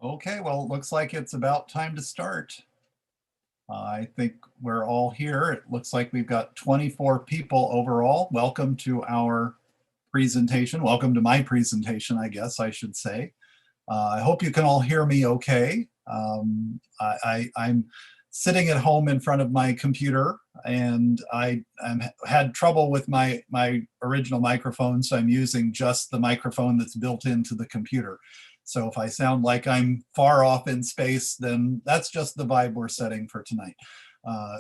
Okay, well, it looks like it's about time to start. I think we're all here. It looks like we've got 24 people overall. Welcome to our presentation. Welcome to my presentation, I guess I should say. I hope you can all hear me okay. I'm sitting at home in front of my computer, and I had trouble with my original microphone, so I'm using just the microphone that's built into the computer. So if I sound like I'm far off in space, then that's just the vibe we're setting for tonight. Uh,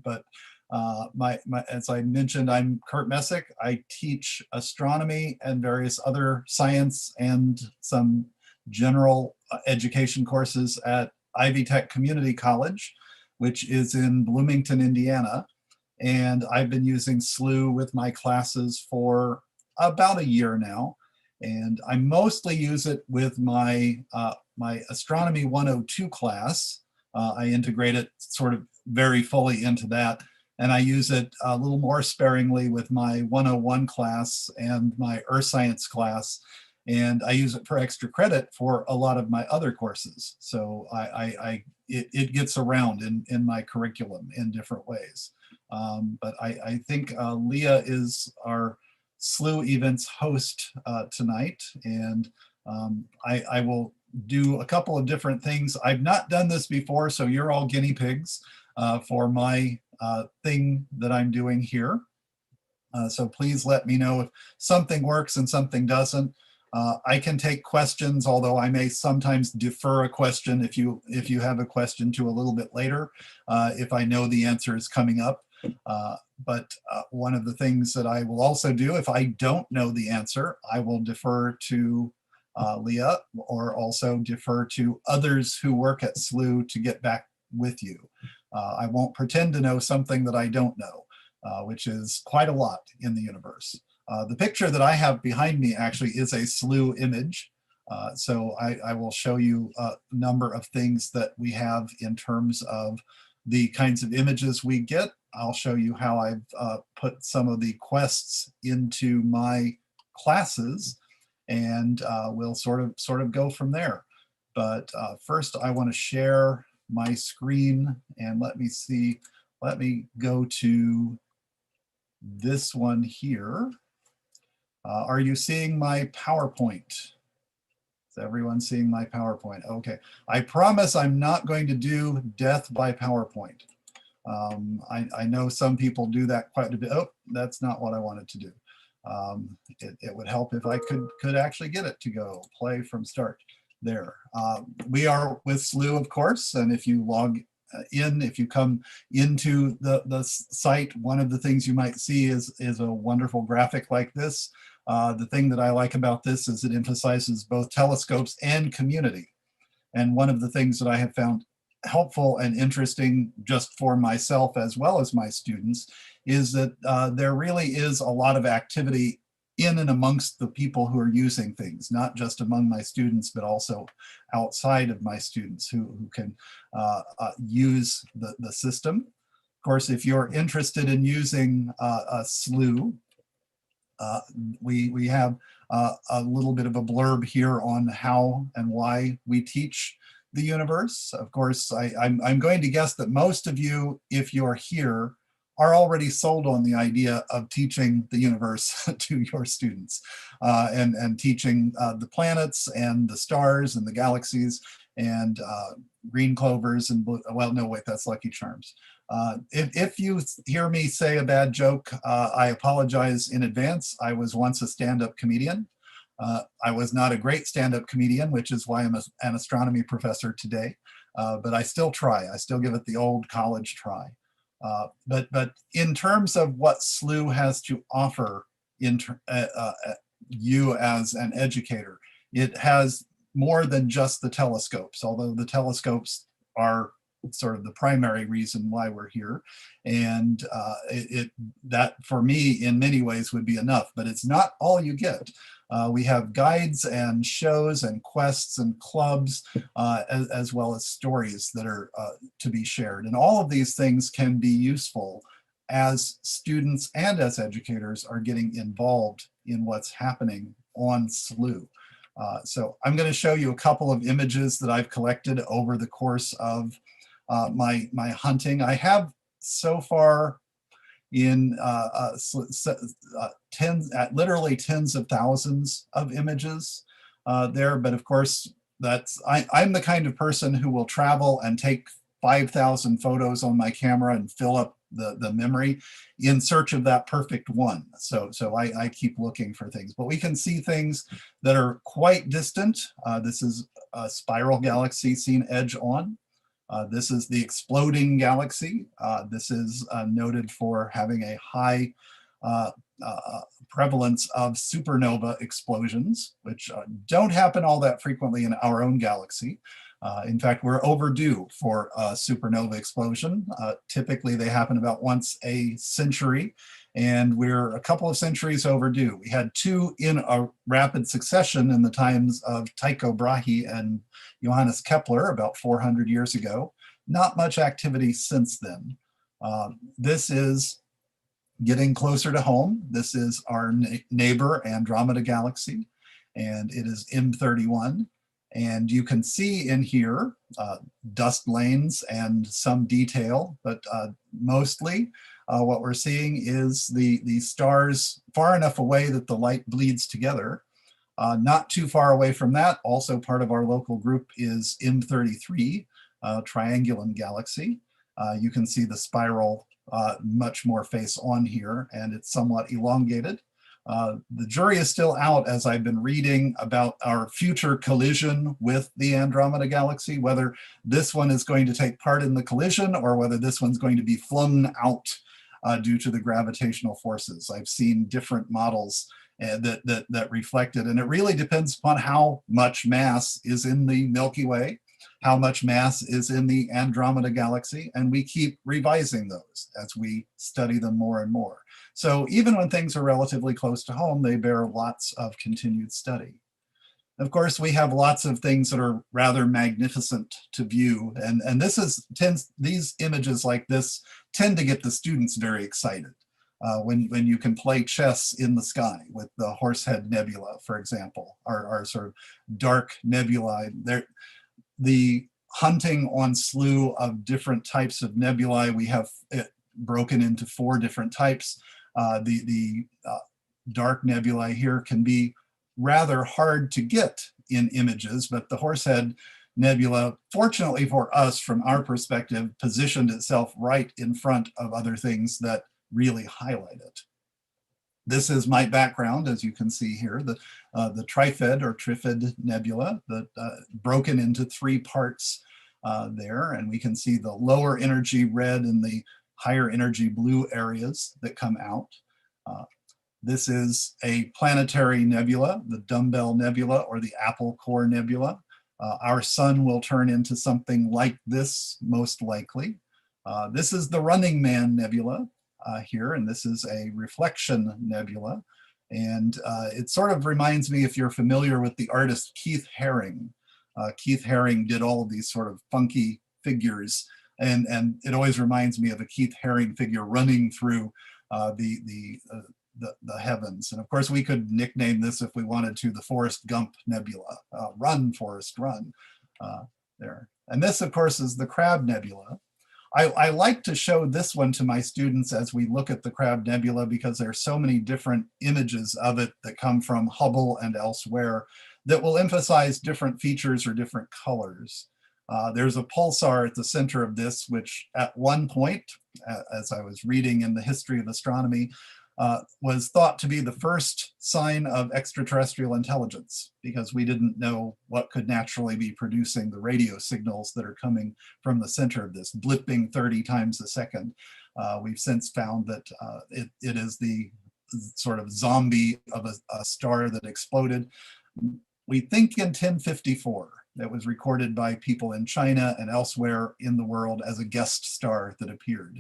but as I mentioned, I'm Kurt Messick. I teach astronomy and various other science and some general education courses at Ivy Tech Community College, which is in Bloomington, Indiana. And I've been using Slooh with my classes for about a year now. And I mostly use it with my Astronomy 102 class. I integrate it sort of very fully into that. And I use it a little more sparingly with my 101 class and my Earth Science class. And I use it for extra credit for a lot of my other courses. So it gets around in my curriculum in different ways. But I think Leah is our Slooh events host tonight, and I will do a couple of different things. I've not done this before, so you're all guinea pigs for my thing that I'm doing here. So please let me know if something works and something doesn't. I can take questions, although I may sometimes defer a question if you have a question to a little bit later, if I know the answer is coming up. But one of the things that I will also do, if I don't know the answer, I will defer to Leah, or also defer to others who work at Slooh to get back with you. I won't pretend to know something that I don't know, which is quite a lot in the universe. The picture that I have behind me actually is a Slooh image. So I will show you a number of things that we have in terms of the kinds of images we get. I'll show you how I've put some of the quests into my classes, and we'll sort of go from there. But first I want to share my screen, and let me go to this one here. Are you seeing my PowerPoint? Is everyone seeing my PowerPoint? Okay. I promise I'm not going to do death by PowerPoint. I know some people do that quite a bit. Oh, that's not what I wanted to do. It would help if I could actually get it to go play from start there. We are with Slooh, of course, and if you log in, if you come into the site, one of the things you might see is a wonderful graphic like this. The thing that I like about this is it emphasizes both telescopes and community. And one of the things that I have found helpful and interesting just for myself as well as my students is that there really is a lot of activity in and amongst the people who are using things, not just among my students, but also outside of my students who can use the system. Of course, if you're interested in using a Slooh, we have a little bit of a blurb here on how and why we teach the universe. Of course, I'm going to guess that most of you, if you're here, are already sold on the idea of teaching the universe to your students and teaching the planets and the stars and the galaxies and green clovers and blue, well, no, wait, that's Lucky Charms. If you hear me say a bad joke, I apologize in advance. I was once a stand-up comedian. I was not a great stand-up comedian, which is why I'm an astronomy professor today, but I still try. I still give it the old college try. But in terms of what Slooh has to offer you as an educator, it has more than just the telescopes, although the telescopes are sort of the primary reason why we're here. And that for me in many ways would be enough, but it's not all you get. We have guides and shows and quests and clubs, as well as stories that are to be shared. And all of these things can be useful as students and as educators are getting involved in what's happening on Slooh. So I'm going to show you a couple of images that I've collected over the course of my hunting. I have so far in literally tens of thousands of images there, but of course I'm the kind of person who will travel and take 5,000 photos on my camera and fill up the memory in search of that perfect one. So I keep looking for things, but we can see things that are quite distant. This is a spiral galaxy seen edge on. This is the exploding galaxy. This is noted for having a high prevalence of supernova explosions, which don't happen all that frequently in our own galaxy. In fact, we're overdue for a supernova explosion. Typically, they happen about once a century, and we're a couple of centuries overdue. We had two in a rapid succession in the times of Tycho Brahe and Johannes Kepler about 400 years ago. Not much activity since then. This is getting closer to home. This is our neighbor Andromeda galaxy, and it is M31. And you can see in here dust lanes and some detail, but mostly what we're seeing is the stars far enough away that the light bleeds together. Not too far away from that, also part of our local group, is M33, Triangulum galaxy. You can see the spiral much more face on here, and it's somewhat elongated. The jury is still out as I've been reading about our future collision with the Andromeda galaxy, whether this one is going to take part in the collision or whether this one's going to be flung out due to the gravitational forces. I've seen different models that reflect it, and it really depends upon how much mass is in the Milky Way, how much mass is in the Andromeda galaxy, and we keep revising those as we study them more and more. So even when things are relatively close to home, they bear lots of continued study. Of course, we have lots of things that are rather magnificent to view, and these images like this tend to get the students very excited. When you can play chess in the sky with the Horsehead Nebula, for example, our sort of dark nebulae. The hunting on Slooh of different types of nebulae, we have it broken into 4 different types. The dark nebulae here can be rather hard to get in images, but the Horsehead Nebula, fortunately for us from our perspective, positioned itself right in front of other things that really highlight it. This is my background, as you can see here, the Trifid or Trifid Nebula, that broken into 3 parts there, and we can see the lower energy red and the higher energy blue areas that come out. This is a planetary nebula, the Dumbbell Nebula or the Apple Core Nebula. Our sun will turn into something like this, most likely. This is the Running Man Nebula here, and this is a reflection nebula. And it sort of reminds me, if you're familiar with the artist Keith Haring. Keith Haring did all of these sort of funky figures, and it always reminds me of a Keith Haring figure running through the heavens. And of course, we could nickname this if we wanted to, the Forrest Gump Nebula. Run, Forrest, run, there. And this, of course, is the Crab Nebula. I like to show this one to my students as we look at the Crab Nebula, because there are so many different images of it that come from Hubble and elsewhere that will emphasize different features or different colors. There's a pulsar at the center of this, which at one point, as I was reading in the history of astronomy, was thought to be the first sign of extraterrestrial intelligence, because we didn't know what could naturally be producing the radio signals that are coming from the center of this, blipping 30 times a second. We've since found that it is the sort of zombie of a star that exploded. We think in 1054. That was recorded by people in China and elsewhere in the world as a guest star that appeared.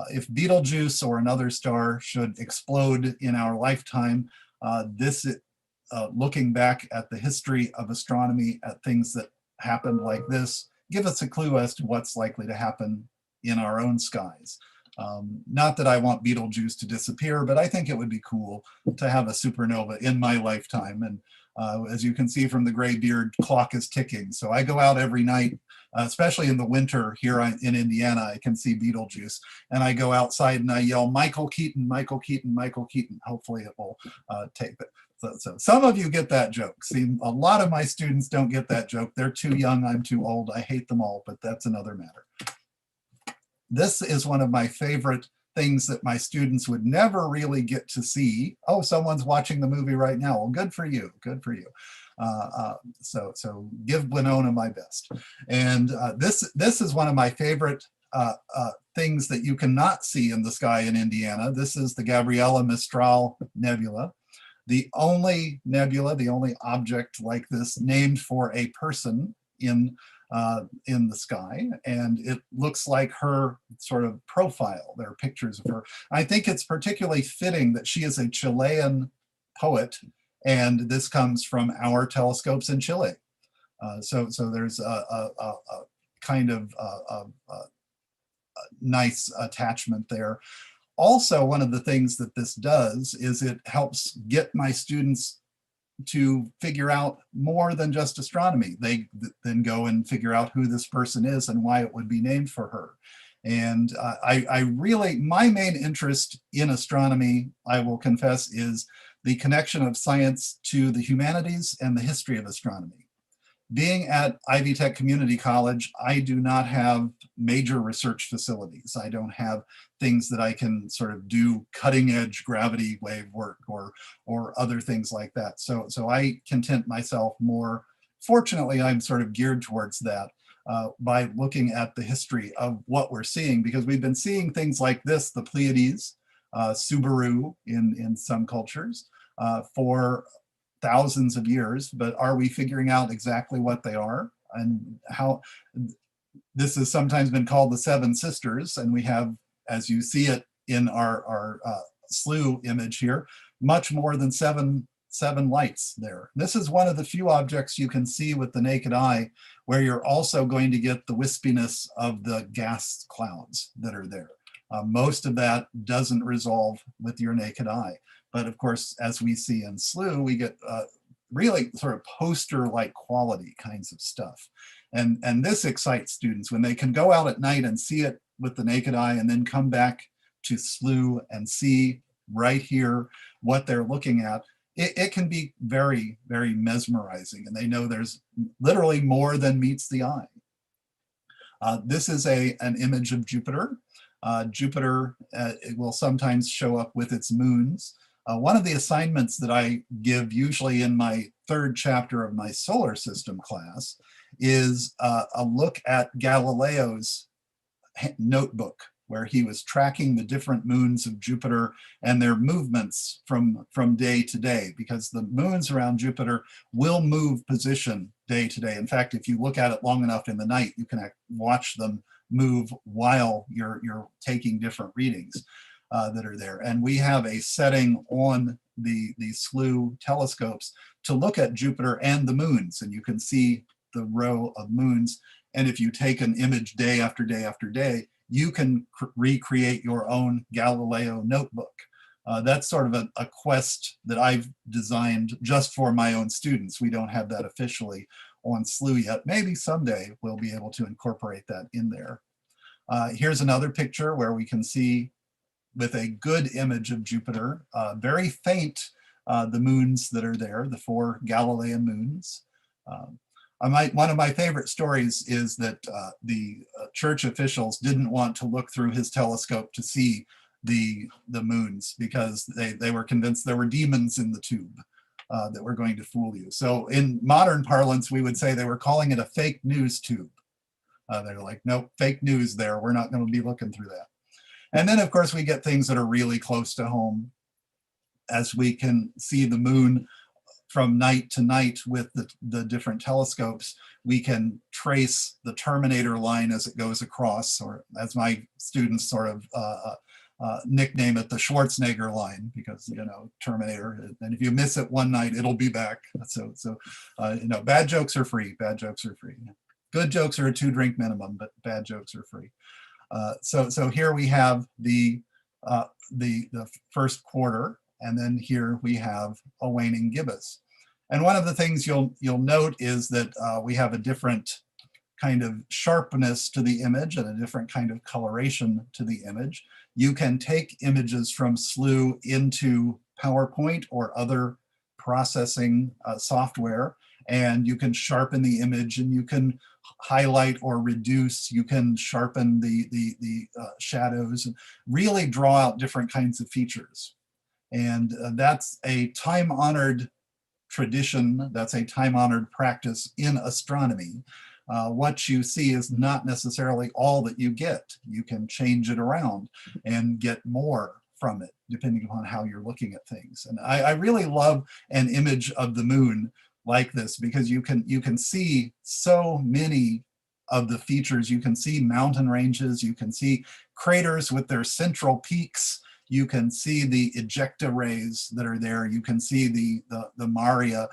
If Betelgeuse or another star should explode in our lifetime, looking back at the history of astronomy, at things that happened like this, give us a clue as to what's likely to happen in our own skies. Not that I want Betelgeuse to disappear, but I think it would be cool to have a supernova in my lifetime. And As you can see from the gray beard, clock is ticking. So I go out every night, especially in the winter here in Indiana. I can see Betelgeuse, and I go outside and I yell, Michael Keaton, Michael Keaton, Michael Keaton. Hopefully it will take it. So some of you get that joke. See, a lot of my students don't get that joke. They're too young, I'm too old. I hate them all, but that's another matter. This is one of my favorite things that my students would never really get to see. Oh, someone's watching the movie right now. Well, good for you, good for you. So give Winona my best. And this is one of my favorite things that you cannot see in the sky in Indiana. This is the Gabriela Mistral Nebula. The only nebula, the only object like this named for a person in the sky, and it looks like her sort of profile. There are pictures of her. I think it's particularly fitting that she is a Chilean poet, and this comes from our telescopes in Chile. So there's a kind of nice attachment there. Also, one of the things that this does is it helps get my students to figure out more than just astronomy. They then go and figure out who this person is and why it would be named for her. And I really, my main interest in astronomy, I will confess, is the connection of science to the humanities and the history of astronomy. Being at Ivy Tech Community College, I do not have major research facilities. I don't have things that I can sort of do cutting edge gravity wave work or other things like that. So I content myself more, fortunately, I'm sort of geared towards that by looking at the history of what we're seeing, because we've been seeing things like this, the Pleiades, Subaru in some cultures, for thousands of years, but are we figuring out exactly what they are and how? This has sometimes been called the Seven Sisters, and we have, as you see it in our Slooh image here, much more than seven lights there. This is one of the few objects you can see with the naked eye where you're also going to get the wispiness of the gas clouds that are there. Most of that doesn't resolve with your naked eye. But of course, as we see in Slooh, we get really sort of poster-like quality kinds of stuff. And this excites students when they can go out at night and see it with the naked eye and then come back to Slooh and see right here what they're looking at. It can be very, very mesmerizing, and they know there's literally more than meets the eye. This is an image of Jupiter. Jupiter it will sometimes show up with its moons. One of the assignments that I give usually in my third chapter of my solar system class is a look at Galileo's notebook, where he was tracking the different moons of Jupiter and their movements from day to day, because the moons around Jupiter will move position day to day. In fact, if you look at it long enough in the night, you can watch them move while you're taking different readings that are there. And we have a setting on the Slooh telescopes to look at Jupiter and the moons, and you can see the row of moons. And if you take an image day after day after day, you can recreate your own Galileo notebook. That's sort of a quest that I've designed just for my own students. We don't have that officially on Slooh yet. Maybe someday we'll be able to incorporate that in there. Here's another picture where we can see with a good image of Jupiter, very faint, the moons that are there, the 4 Galilean moons. One of my favorite stories is that the church officials didn't want to look through his telescope to see the moons because they were convinced there were demons in the tube that were going to fool you. So in modern parlance, we would say they were calling it a fake news tube. They're like, nope, fake news there. We're not going to be looking through that. And then, of course, we get things that are really close to home, as we can see the moon from night to night with the different telescopes. We can trace the Terminator line as it goes across, or as my students sort of nickname it, the Schwarzenegger line, because, you know, Terminator, and if you miss it one night, it'll be back. So you know, bad jokes are free. Bad jokes are free. Good jokes are a 2-drink minimum, but bad jokes are free. So here we have the first quarter, and then here we have a waning gibbous. And one of the things you'll note is that we have a different kind of sharpness to the image and a different kind of coloration to the image. You can take images from Slooh into PowerPoint or other processing software, and you can sharpen the image, and you can highlight or reduce, you can sharpen the shadows, and really draw out different kinds of features. And that's a time-honored tradition, that's a time-honored practice in astronomy. What you see is not necessarily all that you get. You can change it around and get more from it, depending upon how you're looking at things. And I really love an image of the moon like this, because you can see so many of the features. You can see mountain ranges, you can see craters with their central peaks, you can see the ejecta rays that are there, you can see the Maria.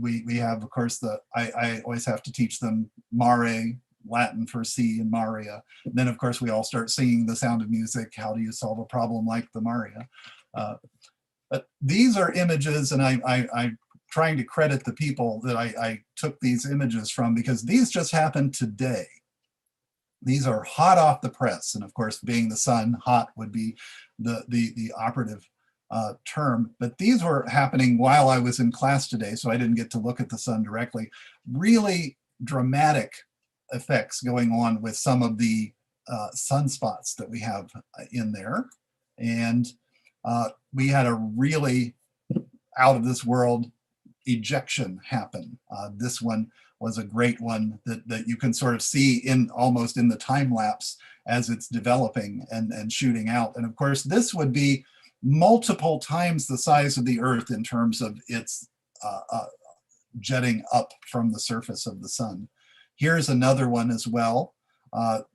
We have, of course, I always have to teach them Mare, Latin for sea, and Maria. And then, of course, we all start singing The Sound of Music. How do you solve a problem like the Maria? But these are images, and I'm trying to credit the people that I took these images from, because these just happened today. These are hot off the press, and of course, being the sun, hot would be the operative term. But these were happening while I was in class today, so I didn't get to look at the sun directly. Really dramatic effects going on with some of the sunspots that we have in there. And we had a really out of this world ejection happen. This one was a great one that you can sort of see in almost in the time lapse as it's developing and shooting out. And of course, this would be multiple times the size of the Earth in terms of its jetting up from the surface of the sun. Here's another one as well.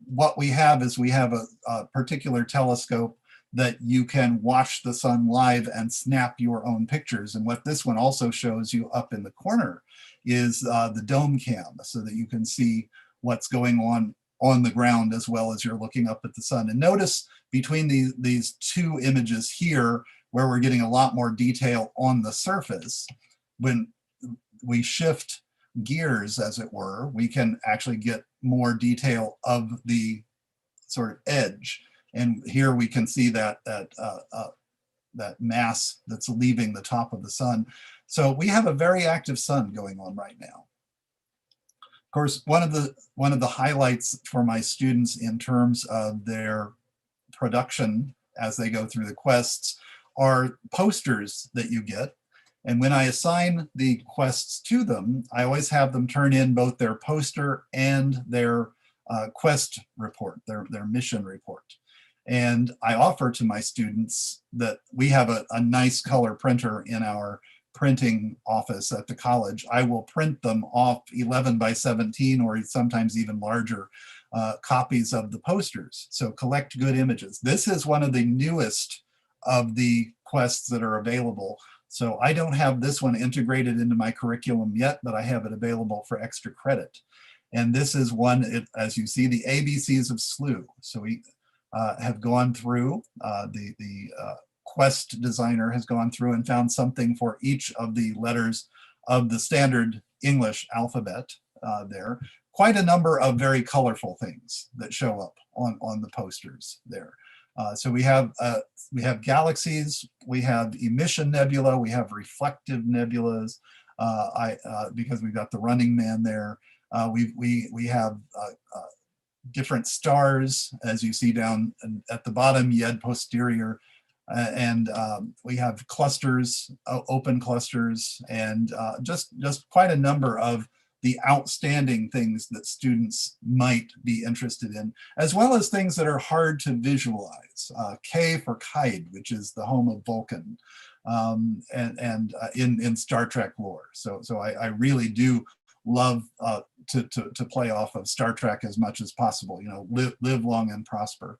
What we have is we have a particular telescope that you can watch the sun live and snap your own pictures. And what this one also shows you up in the corner is the dome cam, so that you can see what's going on the ground as well as you're looking up at the sun. And notice between these two images here, where we're getting a lot more detail on the surface, when we shift gears, as it were, we can actually get more detail of the sort of edge. And here we can see that mass that's leaving the top of the sun. So we have a very active sun going on right now. Of course, one of the highlights for my students in terms of their production as they go through the quests are posters that you get. And when I assign the quests to them, I always have them turn in both their poster and their quest report, their mission report. And I offer to my students that we have a nice color printer in our printing office at the college. I will print them off 11 by 17 or sometimes even larger copies of the posters. So collect good images. This is one of the newest of the quests that are available. So I don't have this one integrated into my curriculum yet, but I have it available for extra credit. And this is one, as you see, the ABCs of Slooh. So we have gone through, the quest designer has gone through and found something for each of the letters of the standard English alphabet there. Quite a number of very colorful things that show up on the posters there. So we have galaxies, we have emission nebula, we have reflective nebulas, because we've got the Running Man there. We have different stars, as you see down at the bottom, Yed posterior, and we have clusters, open clusters, and just quite a number of the outstanding things that students might be interested in, as well as things that are hard to visualize. K for Kaid, which is the home of Vulcan, and in Star Trek lore. So I really do love to play off of Star Trek as much as possible. You know, live long and prosper.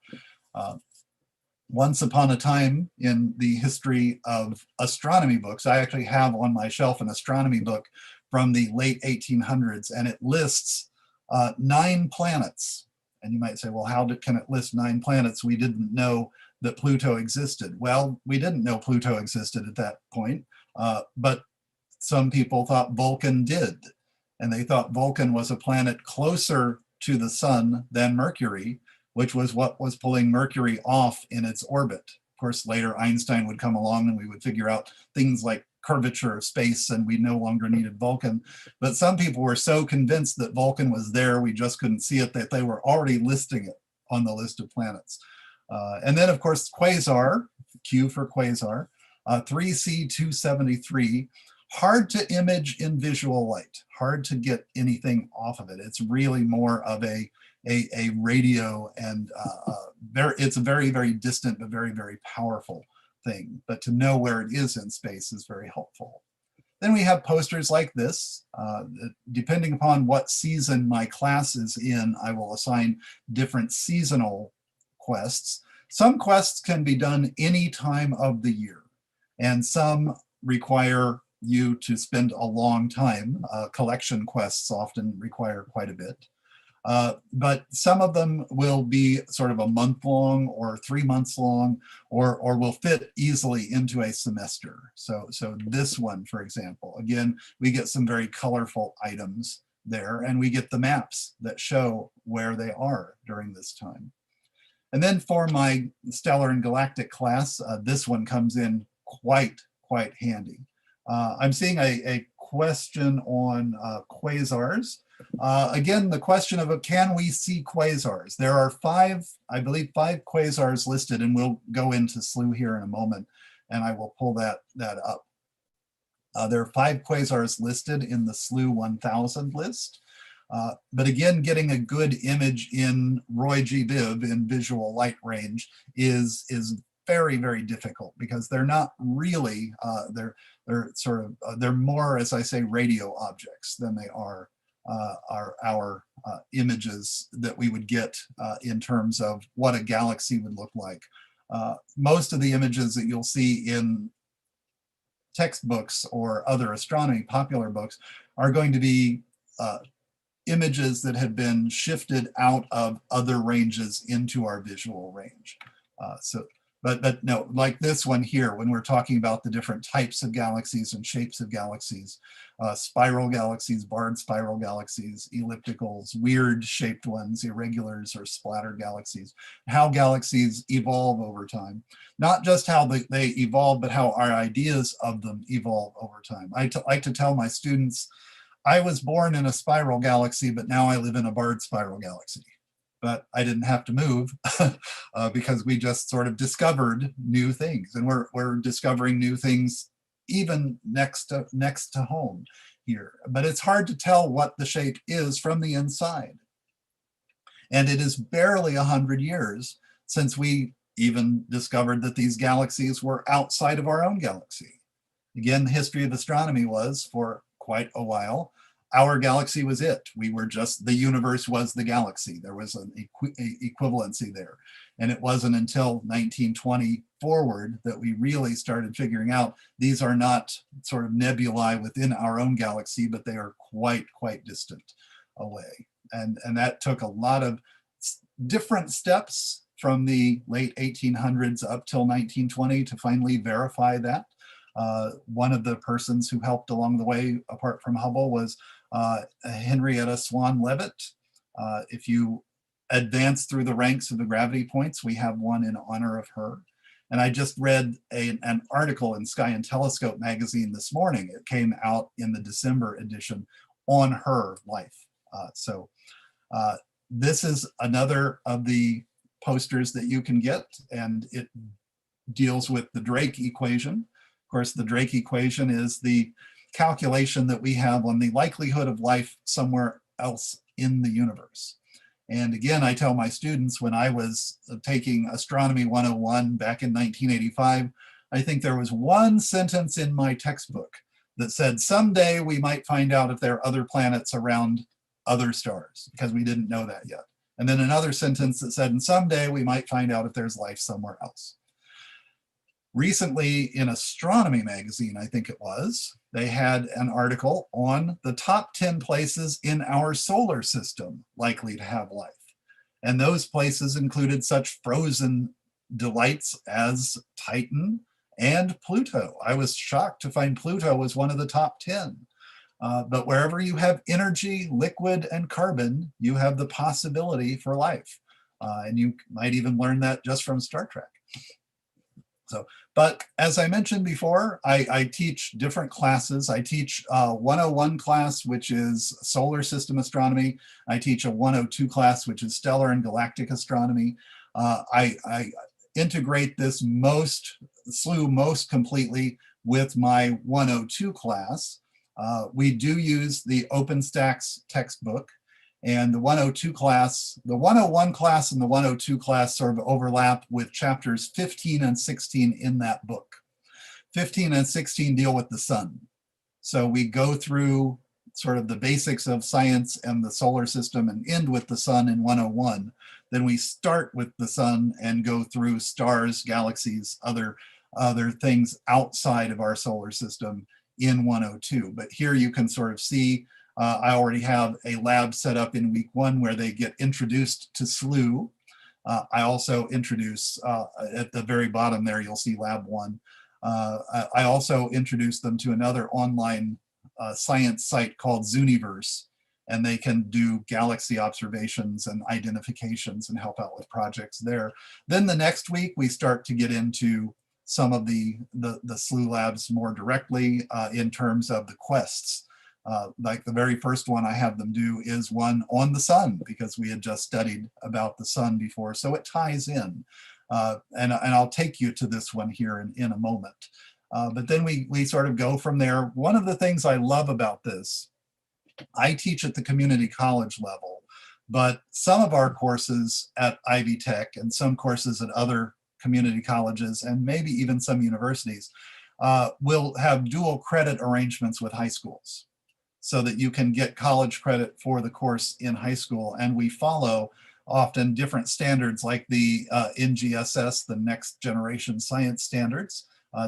Once upon a time in the history of astronomy books, I actually have on my shelf an astronomy book from the late 1800s, and it lists 9 planets. And you might say, well, how can it list 9 planets? We didn't know that Pluto existed. Well, we didn't know Pluto existed at that point, but some people thought Vulcan did. And they thought Vulcan was a planet closer to the sun than Mercury, which was what was pulling Mercury off in its orbit. Of course, later Einstein would come along and we would figure out things like curvature of space and we no longer needed Vulcan. But some people were so convinced that Vulcan was there, we just couldn't see it, that they were already listing it on the list of planets. And then of course, quasar, Q for quasar, 3C273, hard to image in visual light, hard to get anything off of it. It's really more of a radio, and it's a very, very distant but very, very powerful thing. But to know where it is in space is very helpful. Then we have posters like this. Depending upon what season my class is in, I will assign different seasonal quests. Some quests can be done any time of the year, and some require you to spend a long time. Collection quests often require quite a bit. But some of them will be sort of a month long or 3 months long, or will fit easily into a semester. So this one, for example, again, we get some very colorful items there, and we get the maps that show where they are during this time. And then for my stellar and galactic class, this one comes in quite handy. I'm seeing a question on quasars. Again, the question of can we see quasars? There are I believe five quasars listed, and we'll go into Slooh here in a moment, and I will pull that up. There are 5 quasars listed in the Slooh 1000 list. But again, getting a good image in Roy G. Biv in visual light range is very, very difficult, because they're not really, they're more, as I say, radio objects than they are our images that we would get in terms of what a galaxy would look like. Most of the images that you'll see in textbooks or other astronomy popular books are going to be images that have been shifted out of other ranges into our visual range. But no, like this one here, when we're talking about the different types of galaxies and shapes of galaxies, spiral galaxies, barred spiral galaxies, ellipticals, weird shaped ones, irregulars, or splattered galaxies, how galaxies evolve over time. Not just how they evolve, but how our ideas of them evolve over time. I like to tell my students, I was born in a spiral galaxy, but now I live in a barred spiral galaxy. But I didn't have to move because we just sort of discovered new things, and we're discovering new things even next to home here. But it's hard to tell what the shape is from the inside. And it is barely 100 years since we even discovered that these galaxies were outside of our own galaxy. Again, the history of astronomy was, for quite a while, our galaxy was it. We were just, the universe was the galaxy. There was an equivalency there. And it wasn't until 1920 forward that we really started figuring out these are not sort of nebulae within our own galaxy, but they are quite distant away. And that took a lot of different steps from the late 1800s up till 1920 to finally verify that. One of the persons who helped along the way, apart from Hubble, was Henrietta Swan Leavitt. If you advance through the ranks of the gravity points, we have one in honor of her. And I just read an article in Sky and Telescope magazine this morning. It came out in the December edition on her life. This is another of the posters that you can get, and it deals with the Drake equation. Of course, the Drake equation is the calculation that we have on the likelihood of life somewhere else in the universe. And again, I tell my students, when I was taking Astronomy 101 back in 1985, I think there was one sentence in my textbook that said, someday we might find out if there are other planets around other stars, because we didn't know that yet. And then another sentence that said, and someday we might find out if there's life somewhere else. Recently in Astronomy magazine, I think it was, they had an article on the top 10 places in our solar system likely to have life. And those places included such frozen delights as Titan and Pluto. I was shocked to find Pluto was one of the top 10. But wherever you have energy, liquid, and carbon, you have the possibility for life. And you might even learn that just from Star Trek. So, but as I mentioned before, I teach different classes. I teach a 101 class, which is solar system astronomy. I teach a 102 class, which is stellar and galactic astronomy. I integrate this Slooh most completely with my 102 class. We do use the OpenStax textbook, and the 102 class, the 101 class and the 102 class sort of overlap with chapters 15 and 16 in that book. 15 and 16 deal with the sun. So we go through sort of the basics of science and the solar system and end with the sun in 101. Then we start with the sun and go through stars, galaxies, other things outside of our solar system in 102. But here you can sort of see, I already have a lab set up in week 1 where they get introduced to Slooh. I also introduce, at the very bottom there, you'll see lab 1. I also introduce them to another online science site called Zooniverse, and they can do galaxy observations and identifications and help out with projects there. Then the next week, we start to get into some of the Slooh labs more directly in terms of the quests. Like the very first one I have them do is one on the sun, because we had just studied about the sun before, so it ties in. And I'll take you to this one here in a moment. But then we sort of go from there. One of the things I love about this, I teach at the community college level, but some of our courses at Ivy Tech and some courses at other community colleges and maybe even some universities will have dual credit arrangements with high schools so that you can get college credit for the course in high school. And we follow often different standards like the NGSS, the Next Generation Science Standards.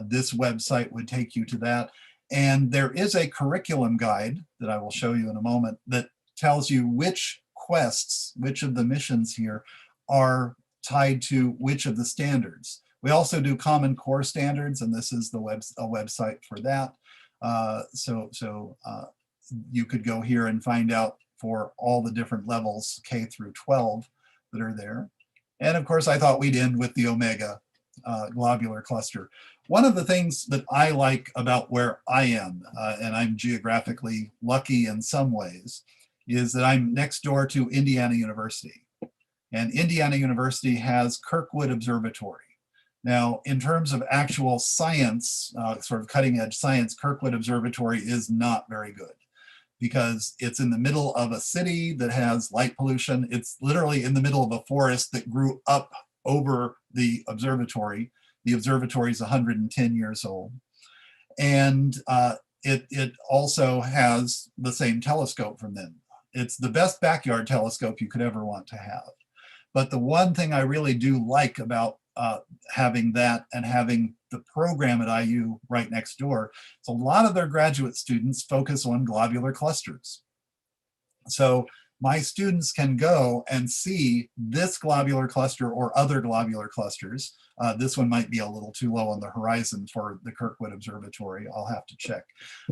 This website would take you to that. And there is a curriculum guide that I will show you in a moment that tells you which quests, which of the missions here are tied to which of the standards. We also do Common Core standards, and this is a website for that. So you could go here and find out for all the different levels, K through 12, that are there. And of course, I thought we'd end with the Omega globular cluster. One of the things that I like about where I am, and I'm geographically lucky in some ways, is that I'm next door to Indiana University. And Indiana University has Kirkwood Observatory. Now, in terms of actual science, sort of cutting edge science, Kirkwood Observatory is not very good because it's in the middle of a city that has light pollution. It's literally in the middle of a forest that grew up over the observatory. The observatory is 110 years old. And it also has the same telescope from them. It's the best backyard telescope you could ever want to have. But the one thing I really do like about having that and having the program at IU right next door, is a lot of their graduate students focus on globular clusters. So my students can go and see this globular cluster or other globular clusters. This one might be a little too low on the horizon for the Kirkwood Observatory. I'll have to check.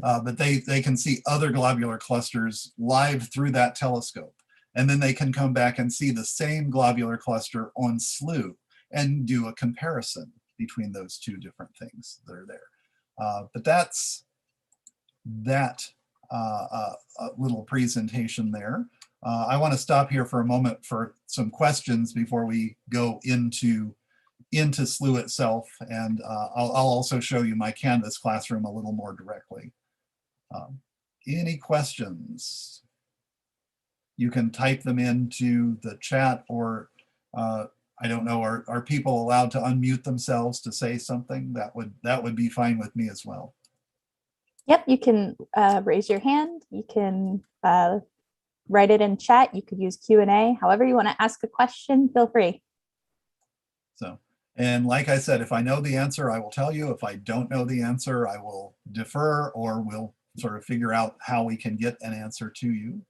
But they can see other globular clusters live through that telescope. And then they can come back and see the same globular cluster on Slooh and do a comparison between those two different things that are there. But that's that little presentation there. I want to stop here for a moment for some questions before we go into Slooh itself, and I'll also show you my Canvas classroom a little more directly. Any questions? You can type them into the chat, or I don't know, are people allowed to unmute themselves to say something? That would be fine with me as well. Yep, you can raise your hand. You can write it in chat. You could use Q&A. However you want to ask a question, feel free. So, and like I said, if I know the answer, I will tell you. If I don't know the answer, I will defer, or we'll sort of figure out how we can get an answer to you.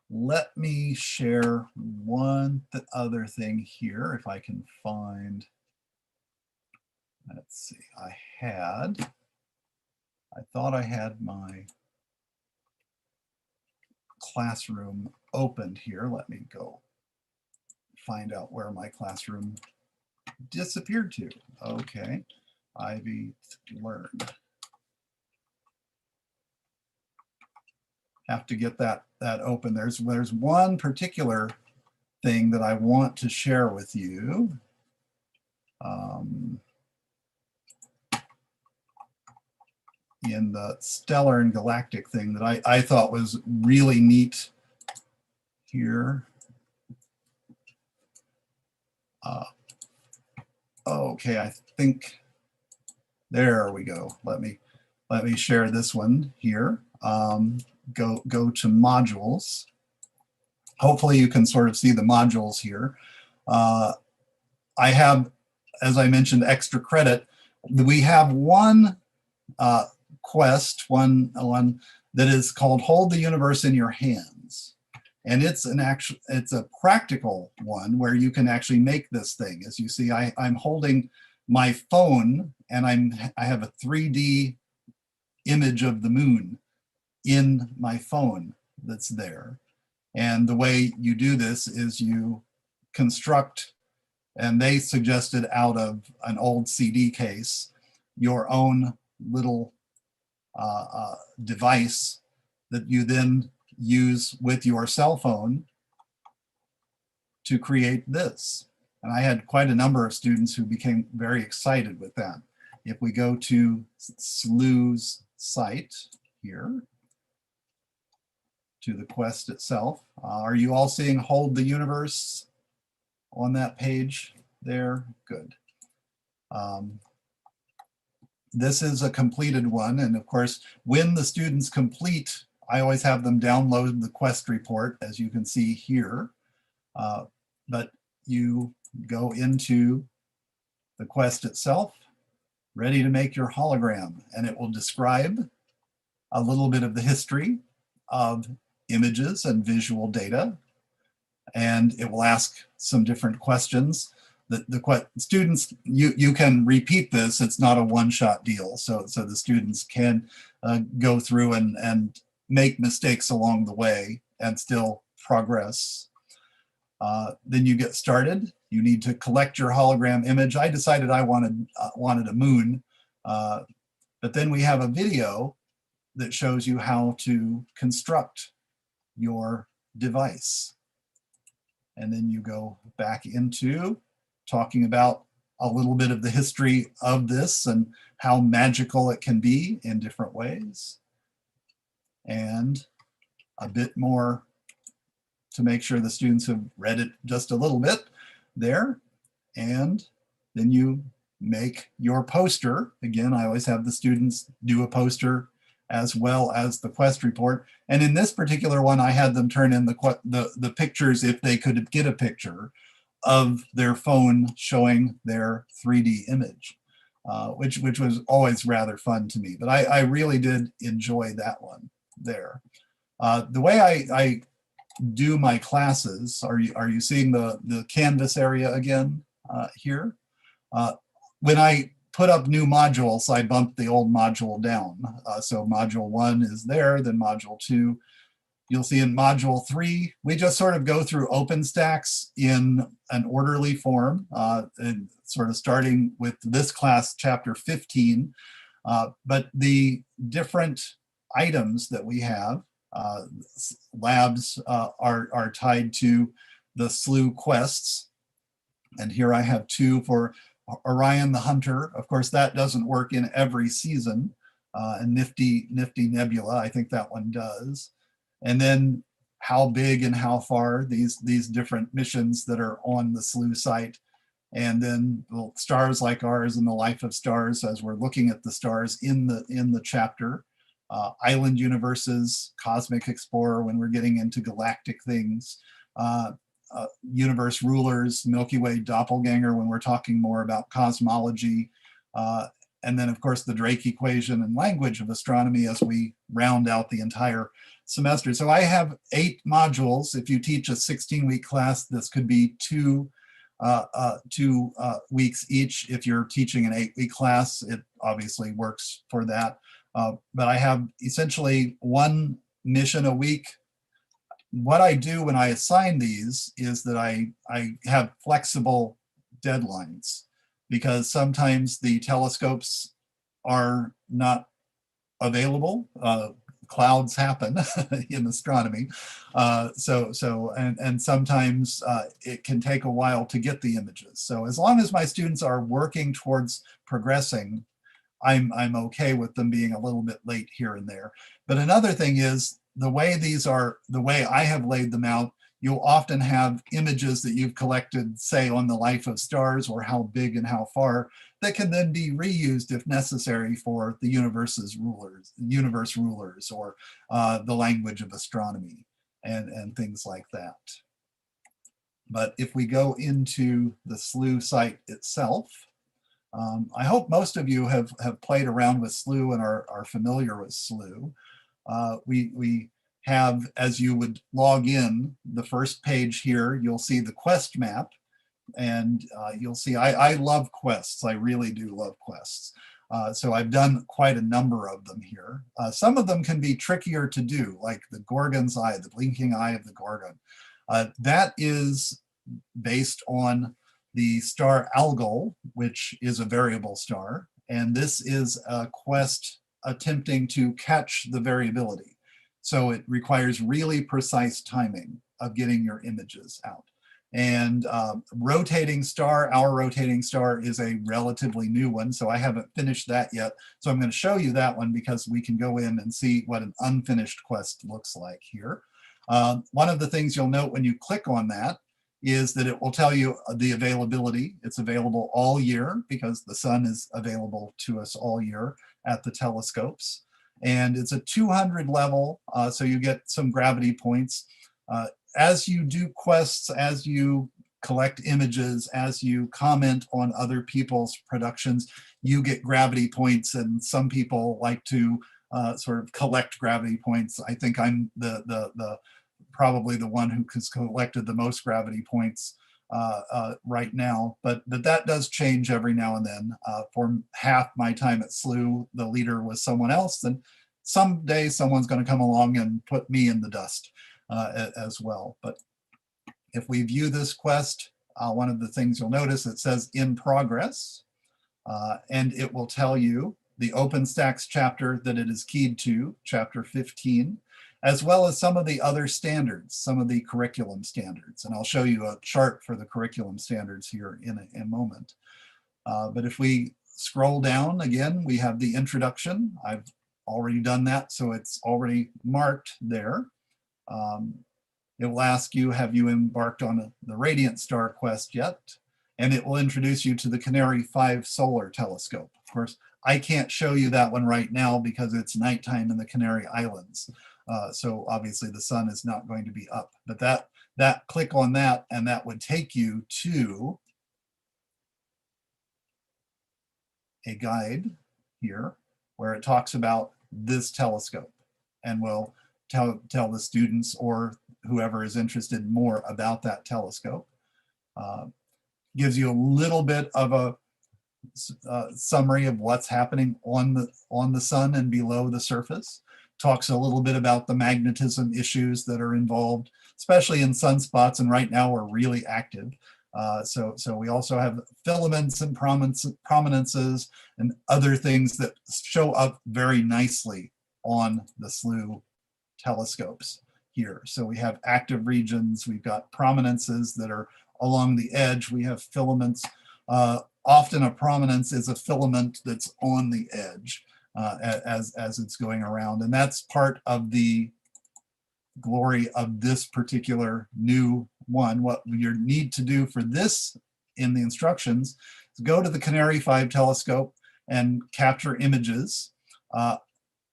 Let me share one other thing here, if I can find let's see, I thought I had my classroom opened here. Let me go find out where my classroom disappeared to. Okay, Ivy Learn. Have to get that open. There's one particular thing that I want to share with you. In the stellar and galactic thing that I thought was really neat here. Okay, I think there we go. Let me share this one here. Go to modules. Hopefully you can sort of see the modules here. I have, as I mentioned, extra credit. We have one quest, one that is called Hold the Universe in Your Hands. And it's a practical one where you can actually make this thing. As you see, I'm holding my phone and I have a 3D image of the moon in my phone that's there. And the way you do this is you construct, and they suggested out of an old CD case, your own little device that you then use with your cell phone to create this. And I had quite a number of students who became very excited with that. If we go to Slooh's site here, to the quest itself, are you all seeing Hold the Universe on that page there? Good. This is a completed one. And of course, when the students complete, I always have them download the quest report, as you can see here. But you go into the quest itself, ready to make your hologram, and it will describe a little bit of the history of images and visual data. And it will ask some different questions. The students, you can repeat this. It's not a one-shot deal. So the students can go through and make mistakes along the way and still progress. Then you get started. You need to collect your hologram image. I decided I wanted a moon, but then we have a video that shows you how to construct your device. And then you go back into talking about a little bit of the history of this and how magical it can be in different ways. And a bit more to make sure the students have read it just a little bit there. And then you make your poster. Again, I always have the students do a poster as well as the quest report. And in this particular one, I had them turn in the pictures, if they could get a picture of their phone showing their 3D image, which was always rather fun to me. But I really did enjoy that one there. The way I do my classes, are you seeing the Canvas area again here? When I put up new modules, I bumped the old module down. So module 1 is there, then module 2. You'll see in module 3, we just sort of go through OpenStax in an orderly form, and sort of starting with this class, chapter 15. But the different items that we have, labs are tied to the Slooh quests. And here I have 2 for Orion the Hunter. Of course, that doesn't work in every season. And Nifty Nebula, I think that one does. And then how big and how far, these different missions that are on the Slooh site. And then the stars like ours and the life of stars, as we're looking at the stars in the chapter. Island universes, Cosmic Explorer when we're getting into galactic things. Universe rulers, Milky Way doppelganger when we're talking more about cosmology, and then of course the Drake equation and language of astronomy as we round out the entire semester. So I have 8 modules. If you teach a 16-week class, this could be 2 2 weeks each. If you're teaching an 8-week class, it obviously works for that. But I have essentially 1 mission a week. What I do when I assign these is that I have flexible deadlines, because sometimes the telescopes are not available. Clouds happen in astronomy. And sometimes it can take a while to get the images. So as long as my students are working towards progressing, I'm okay with them being a little bit late here and there. But another thing is, the way I have laid them out, you'll often have images that you've collected, say, on the life of stars or how big and how far, that can then be reused if necessary for the universe rulers, or the language of astronomy and things like that. But if we go into the Slooh site itself, I hope most of you have played around with Slooh and are familiar with Slooh. We have, as you would log in, the first page here, you'll see the quest map. And you'll see, I love quests. I really do love quests. So I've done quite a number of them here. Some of them can be trickier to do, like the Gorgon's Eye, the blinking eye of the Gorgon. That is based on the star Algol, which is a variable star. And this is a quest attempting to catch the variability. So it requires really precise timing of getting your images out. And rotating star, our rotating star, is a relatively new one, so I haven't finished that yet. So I'm going to show you that one, because we can go in and see what an unfinished quest looks like here. One of the things you'll note when you click on that is that it will tell you the availability. It's available all year, because the sun is available to us all year at the telescopes. And it's a 200 level, so you get some gravity points. As you do quests, as you collect images, as you comment on other people's productions, you get gravity points, and some people like to sort of collect gravity points. I think I'm probably the one who has collected the most gravity points right now, but that does change every now and then. For half my time at Slooh, the leader was someone else, and someday someone's going to come along and put me in the dust as well. But if we view this quest, one of the things you'll notice, it says in progress, and it will tell you the OpenStax chapter that it is keyed to, chapter 15, as well as some of the other standards, some of the curriculum standards. And I'll show you a chart for the curriculum standards here in a moment. But if we scroll down again, we have the introduction. I've already done that, so it's already marked there. It will ask you, have you embarked on the Radiant Star quest yet? And it will introduce you to the Canary 5 solar telescope. Of course, I can't show you that one right now because it's nighttime in the Canary Islands. So obviously the sun is not going to be up, but that click on that, and that would take you to a guide here where it talks about this telescope, and will tell the students or whoever is interested more about that telescope. Gives you a little bit of a summary of what's happening on the sun and below the surface. Talks a little bit about the magnetism issues that are involved, especially in sunspots, and right now we're really active. So we also have filaments and prominences and other things that show up very nicely on the Slooh telescopes here. So we have active regions, we've got prominences that are along the edge, we have filaments. Often a prominence is a filament that's on the edge as it's going around, and that's part of the glory of this particular new one. What you need to do for this in the instructions is go to the Canary 5 telescope and capture images,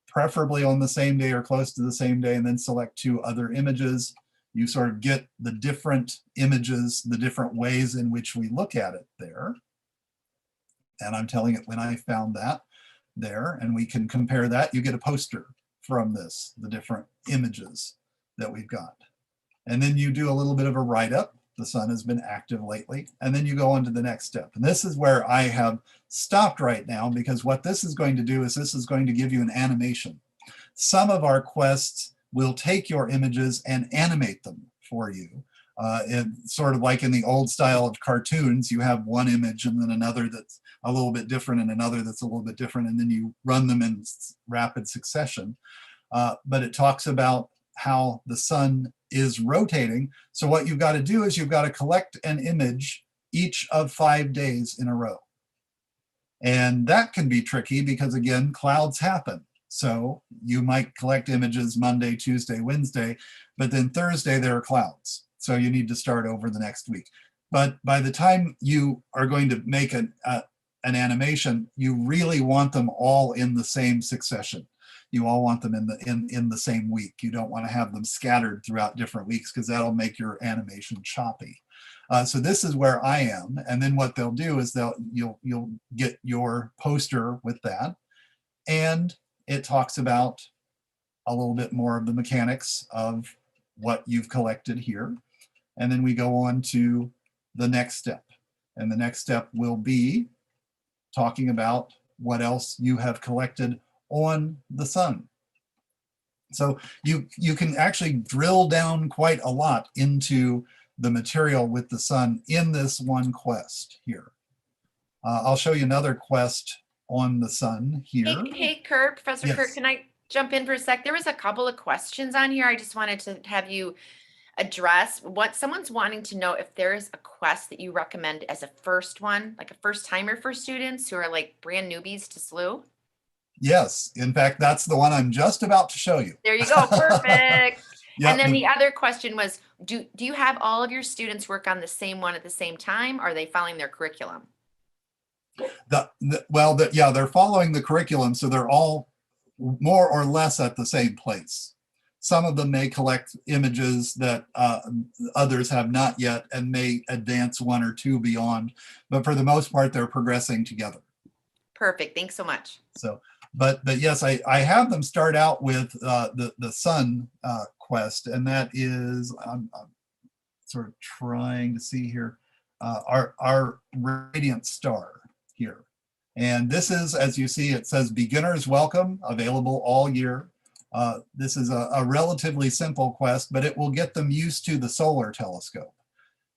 preferably on the same day or close to the same day, and then select 2 other images. You sort of get the different images, the different ways in which we look at it there. And I'm telling it when I found that there, and we can compare that. You get a poster from this, the different images that we've got. And then you do a little bit of a write-up the sun has been active lately. And then you go on to the next step. And this is where I have stopped right now, because what this is going to do is this is going to give you an animation. Some of our quests will take your images and animate them for you. Sort of like in the old style of cartoons, you have one image and then another that's a little bit different and another that's a little bit different, and then you run them in rapid succession. But it talks about how the sun is rotating. So what you've got to do is you've got to collect an image each of 5 days in a row. And that can be tricky because, again, clouds happen. So you might collect images Monday, Tuesday, Wednesday, but then Thursday there are clouds. So you need to start over the next week. But by the time you are going to make an animation, you really want them all in the same succession. You all want them in the same week. You don't want to have them scattered throughout different weeks, because that'll make your animation choppy. So this is where I am. And then what they'll do is you'll get your poster with that. And it talks about a little bit more of the mechanics of what you've collected here. And then we go on to the next step. And the next step will be talking about what else you have collected on the sun. So you can actually drill down quite a lot into the material with the sun in this one quest here. I'll show you another quest on the sun here. Hey, Kurt, Professor Yes. Kurt, can I jump in for a sec? There was a couple of questions on here I just wanted to have you address. What someone's wanting to know if there is a quest that you recommend as a first one, like a first timer for students who are like brand newbies to Slooh. Yes, in fact, that's the one I'm just about to show you. There you go, perfect. Yep, And then the other question was, do you have all of your students work on the same one at the same time? Or are they following their curriculum? Yeah, they're following the curriculum, so they're all more or less at the same place. Some of them may collect images that others have not yet and may advance one or two beyond, but for the most part, they're progressing together. Perfect, thanks so much. So, but yes, I have them start out with the sun quest, and that is, I'm sort of trying to see here, our radiant star here. And this is, as you see, it says beginners welcome, available all year. This is a relatively simple quest, but it will get them used to the solar telescope.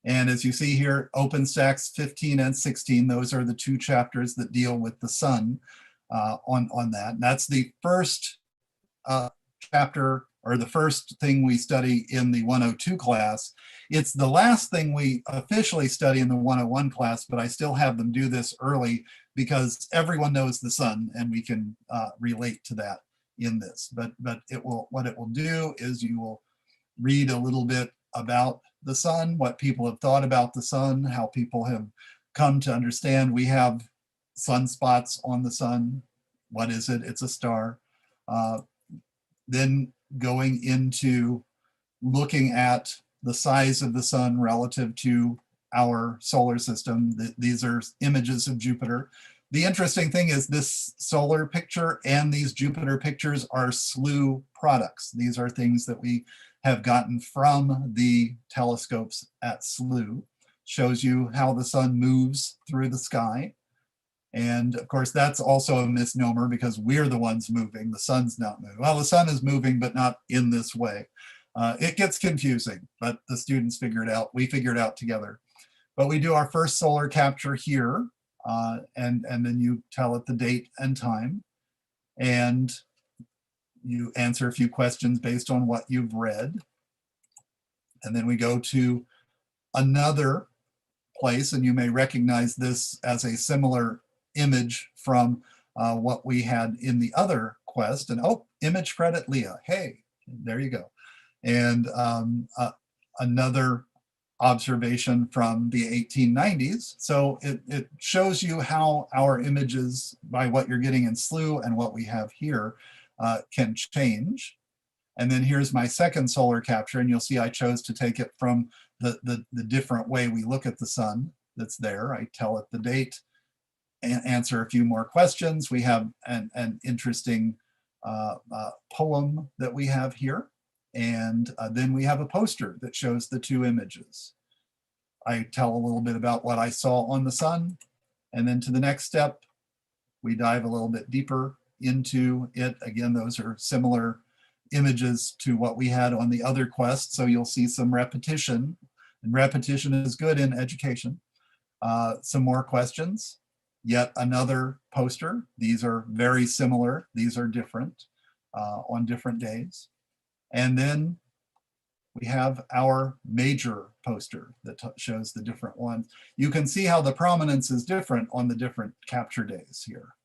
And as you see here, OpenStax 15 and 16, those are the two chapters that deal with the sun on that. And that's the first chapter, or the first thing we study in the 102 class. It's the last thing we officially study in the 101 class, but I still have them do this early because everyone knows the sun and we can relate to that in this. But what it will do is you will read a little bit about the sun, what people have thought about the sun, how people have come to understand we have sunspots on the sun. What is it? It's a star. Then going into looking at the size of the sun relative to our solar system. These are images of Jupiter. The interesting thing is this solar picture and these Jupiter pictures are Slooh products. These are things that we have gotten from the telescopes at Slooh. Shows you how the sun moves through the sky. And of course, that's also a misnomer because we're the ones moving. The sun's not moving. Well, the sun is moving, but not in this way. It gets confusing, but the students figure it out. We figure it out together. But we do our first solar capture here, and then you tell it the date and time, and you answer a few questions based on what you've read. And then we go to another place, and you may recognize this as a similar image from what we had in the other quest. And oh, image credit Leah. Hey, there you go. And another observation from the 1890s. So it shows you how our images, by what you're getting in Slooh and what we have here, can change. And then here's my second solar capture, and you'll see I chose to take it from the different way we look at the sun that's there. I tell it the date and answer a few more questions. We have an interesting poem that we have here. And then we have a poster that shows the two images. I tell a little bit about what I saw on the sun. And then to the next step, we dive a little bit deeper into it. Again, those are similar images to what we had on the other quest. So you'll see some repetition, and repetition is good in education. Some more questions, yet another poster. These are very similar. These are different on different days. And then we have our major poster that shows the different ones. You can see how the prominence is different on the different capture days here.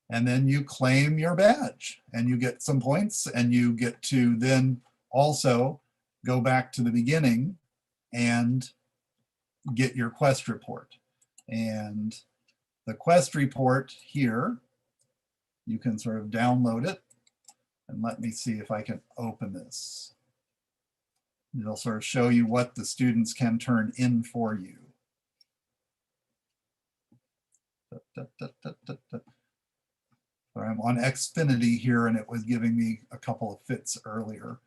And then you claim your badge and you get some points, and you get to then also go back to the beginning and get your quest report. And the quest report here, you can sort of download it. And let me see if I can open this. It'll sort of show you what the students can turn in for you. I'm on Xfinity here, and it was giving me a couple of fits earlier.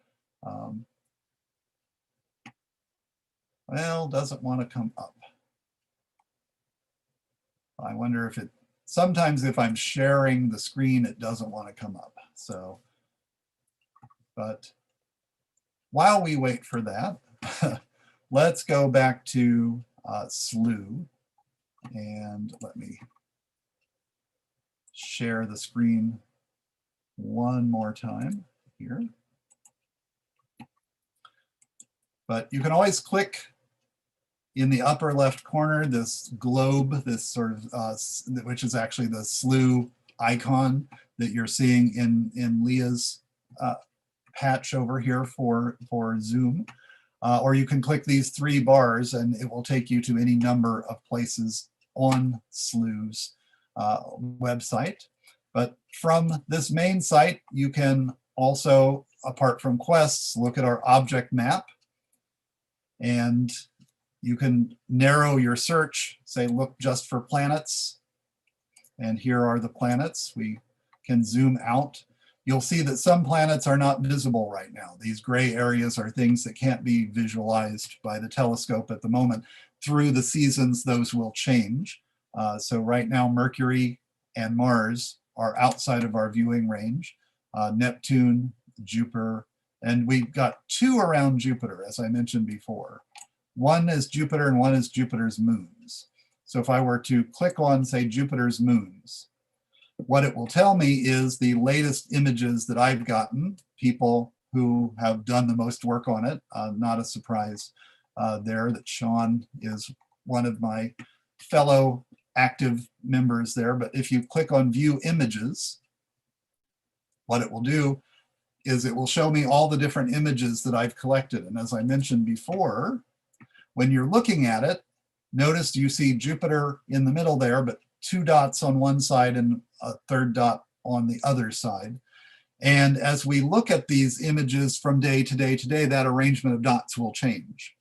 Well, doesn't want to come up. I wonder if it, sometimes if I'm sharing the screen, it doesn't want to come up. So, but while we wait for that, let's go back to Slooh, and let me share the screen one more time here. But you can always click in the upper left corner, this globe, this sort of, which is actually the Slooh icon that you're seeing in Leah's patch over here for Zoom. Or you can click these three bars and it will take you to any number of places on Slooh's website. But from this main site, you can also, apart from quests, look at our object map, and you can narrow your search, say look just for planets, and here are the planets. We can zoom out. You'll see that some planets are not visible right now. These gray areas are things that can't be visualized by the telescope at the moment. Through the seasons, those will change. So right now, Mercury and Mars are outside of our viewing range. Neptune, Jupiter, and we've got two around Jupiter, as I mentioned before. One is Jupiter and one is Jupiter's moons. So if I were to click on, say, Jupiter's moons, what it will tell me is the latest images that I've gotten, people who have done the most work on it. Not a surprise there that Sean is one of my fellow active members there. But if you click on view images, what it will do is it will show me all the different images that I've collected. And as I mentioned before, when you're looking at it, notice you see Jupiter in the middle there, but two dots on one side and a third dot on the other side. And as we look at these images from day to day to day, that arrangement of dots will change.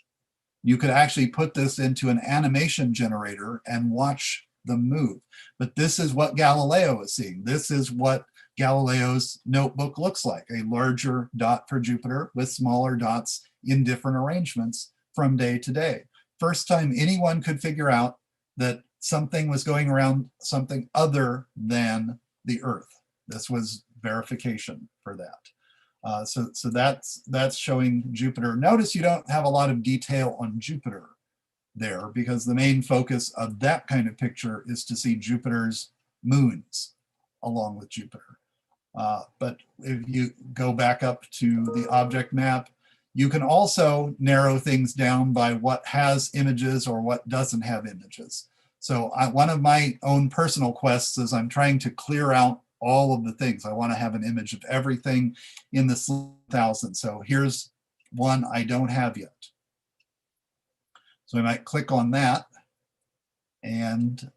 You could actually put this into an animation generator and watch them move. But this is what Galileo is seeing. This is what Galileo's notebook looks like, a larger dot for Jupiter with smaller dots in different arrangements from day to day. First time anyone could figure out that something was going around something other than the Earth. This was verification for that. So that's showing Jupiter. Notice you don't have a lot of detail on Jupiter there, because the main focus of that kind of picture is to see Jupiter's moons along with Jupiter. But if you go back up to the object map, you can also narrow things down by what has images or what doesn't have images. So one of my own personal quests is I'm trying to clear out all of the things. I want to have an image of everything in the Slooh 1000. So here's one I don't have yet. So I might click on that, and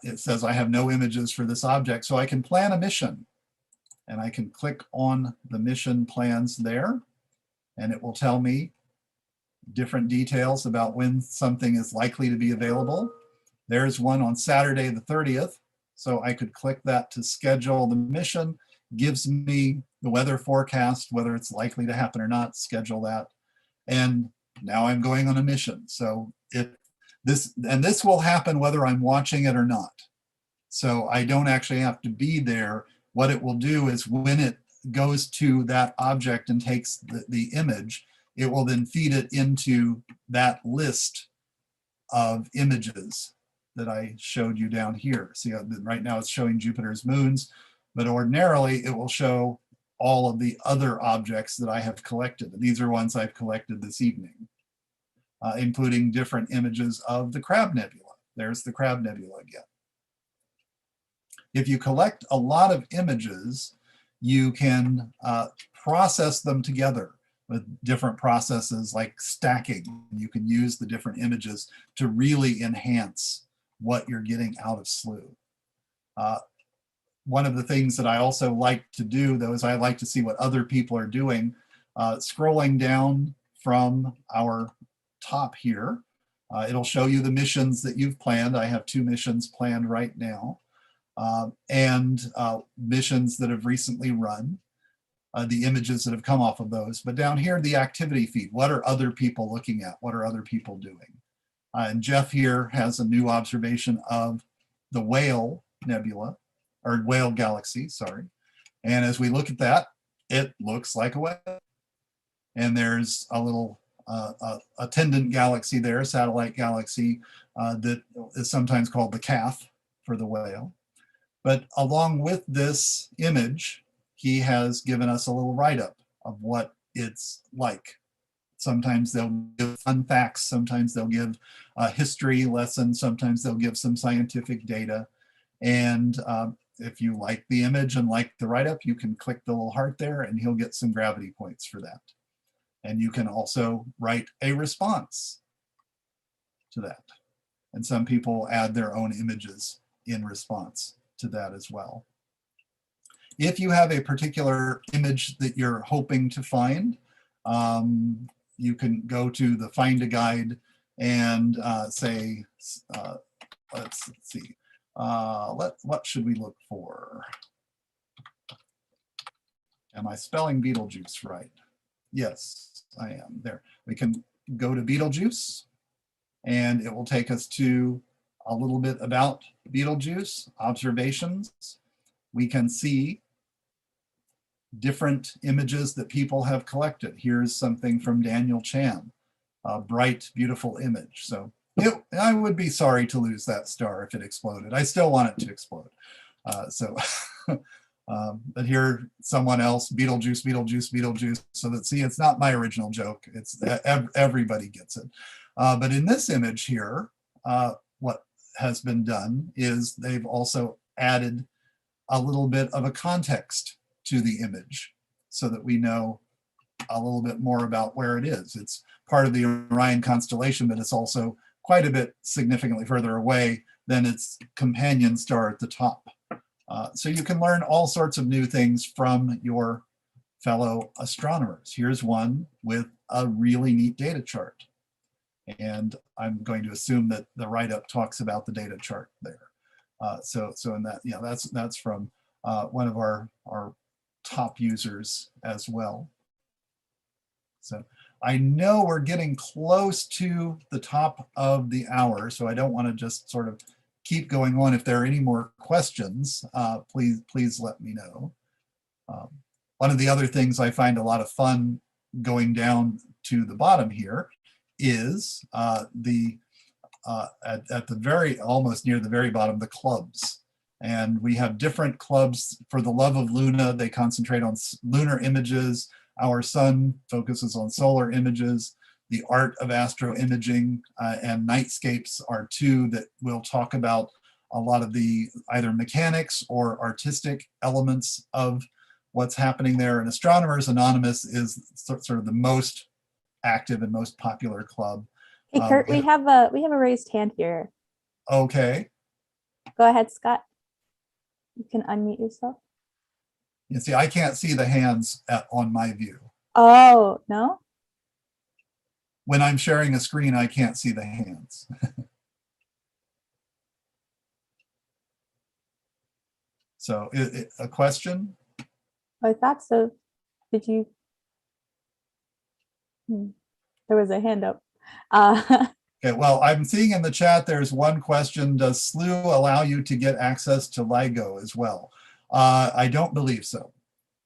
it says I have no images for this object. So I can plan a mission, and I can click on the mission plans there, and it will tell me different details about when something is likely to be available. There's one on Saturday the 30th. So I could click that to schedule the mission, gives me the weather forecast, whether it's likely to happen or not, schedule that. And now I'm going on a mission. So this will happen whether I'm watching it or not. So I don't actually have to be there. What it will do is when it goes to that object and takes the image, it will then feed it into that list of images that I showed you down here. See, right now it's showing Jupiter's moons, but ordinarily it will show all of the other objects that I have collected. And these are ones I've collected this evening, including different images of the Crab Nebula. There's the Crab Nebula again. If you collect a lot of images, you can process them together with different processes like stacking. You can use the different images to really enhance what you're getting out of Slooh. One of the things that I also like to do, though, is I like to see what other people are doing. Scrolling down from our top here, it'll show you the missions that you've planned. I have 2 missions planned right now, and missions that have recently run, the images that have come off of those. But down here, the activity feed. What are other people looking at? What are other people doing? And Jeff here has a new observation of the Whale Nebula, or Whale Galaxy, sorry. And as we look at that, it looks like a whale. And there's a little attendant galaxy there, satellite galaxy, that is sometimes called the calf for the whale. But along with this image, he has given us a little write-up of what it's like. Sometimes they'll give fun facts, sometimes they'll give a history lesson, sometimes they'll give some scientific data. And if you like the image and like the write-up, you can click the little heart there and he'll get some gravity points for that. And you can also write a response to that. And some people add their own images in response to that as well. If you have a particular image that you're hoping to find, you can go to the Find a Guide and say, let's see, what should we look for? Am I spelling Betelgeuse right? Yes, I am. There. We can go to Betelgeuse and it will take us to a little bit about Betelgeuse, observations. We can see different images that people have collected. Here's something from Daniel Chan, a bright, beautiful image. So I would be sorry to lose that star if it exploded. I still want it to explode. But here, someone else, Betelgeuse, Betelgeuse, Betelgeuse. So that, see, it's not my original joke. It's everybody gets it. But in this image here, what has been done is they've also added a little bit of a context to the image so that we know a little bit more about where it is. It's part of the Orion constellation, but it's also quite a bit significantly further away than its companion star at the top. So you can learn all sorts of new things from your fellow astronomers. Here's one with a really neat data chart. And I'm going to assume that the write-up talks about the data chart there. So in that, yeah, that's from one of our top users as well. So I know we're getting close to the top of the hour, so I don't want to just sort of keep going on. If there are any more questions, please let me know. One of the other things I find a lot of fun going down to the bottom here is at the very, almost near the very bottom, the clubs. And we have different clubs for the love of Luna. They concentrate on lunar images. Our sun focuses on solar images. The art of astro imaging and nightscapes are 2 that will talk about a lot of the either mechanics or artistic elements of what's happening there. And Astronomers Anonymous is sort of the most active and most popular club. Hey, Kurt, we have a raised hand here. Okay. Go ahead, Scott. You can unmute yourself. You see, I can't see the hands on my view. Oh, no? When I'm sharing a screen, I can't see the hands. So a question? I thought so. Did you? there was a hand up. Uh, Okay, well, I'm seeing in the chat, there's one question. Does Slooh allow you to get access to LIGO as well? I don't believe so.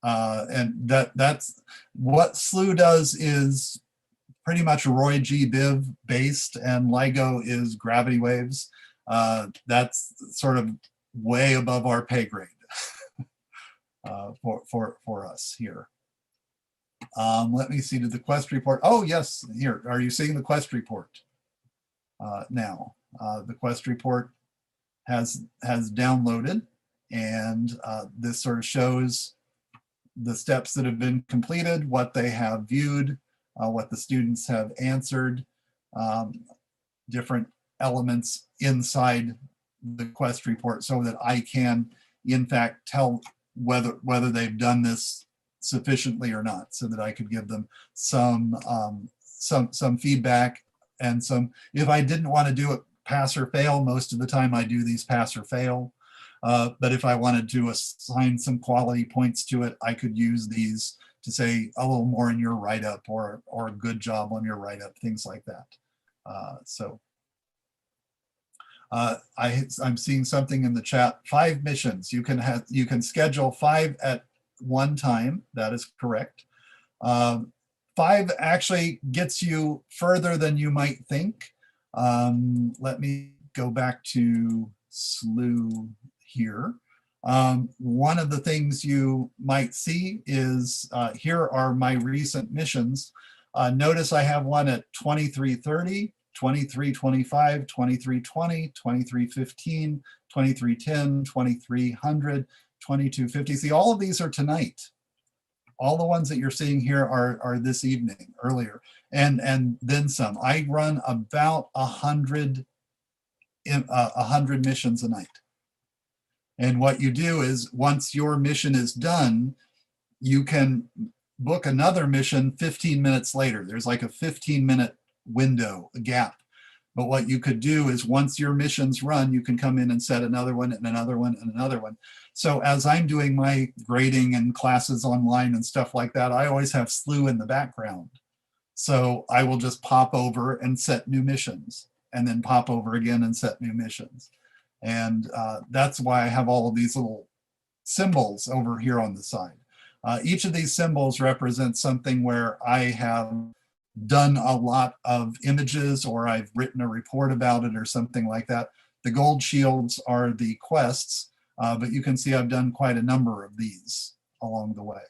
And that's what Slooh does is pretty much Roy G. Biv based, and LIGO is gravity waves. That's sort of way above our pay grade for us here. Let me see, did the quest report? Oh, yes, here. Are you seeing the quest report? Now, the quest report has downloaded, and this sort of shows the steps that have been completed, what they have viewed, what the students have answered, different elements inside the quest report, so that I can, in fact, tell whether they've done this sufficiently or not, so that I could give them some feedback. And some, if I didn't want to do it pass or fail, most of the time I do these pass or fail. But if I wanted to assign some quality points to it, I could use these to say a little more in your write-up, or a good job on your write-up, things like that. I'm seeing something in the chat. 5 missions. You can schedule 5 at one time. That is correct. 5 actually gets you further than you might think. Let me go back to Slooh here. One of the things you might see is here are my recent missions. Notice I have one at 2330, 2325, 2320, 2315, 2310, 2300, 2250. See, all of these are tonight. All the ones that you're seeing here are this evening, earlier, and then some. I run about 100 missions a night. And what you do is, once your mission is done, you can book another mission 15 minutes later. There's like a 15-minute window, a gap. But what you could do is, once your mission's run, you can come in and set another one and another one and another one. So as I'm doing my grading and classes online and stuff like that, I always have Slooh in the background. So I will just pop over and set new missions, and then pop over again and set new missions. And that's why I have all of these little symbols over here on the side. Each of these symbols represents something where I have done a lot of images, or I've written a report about it, or something like that. The gold shields are the quests, but you can see I've done quite a number of these along the way.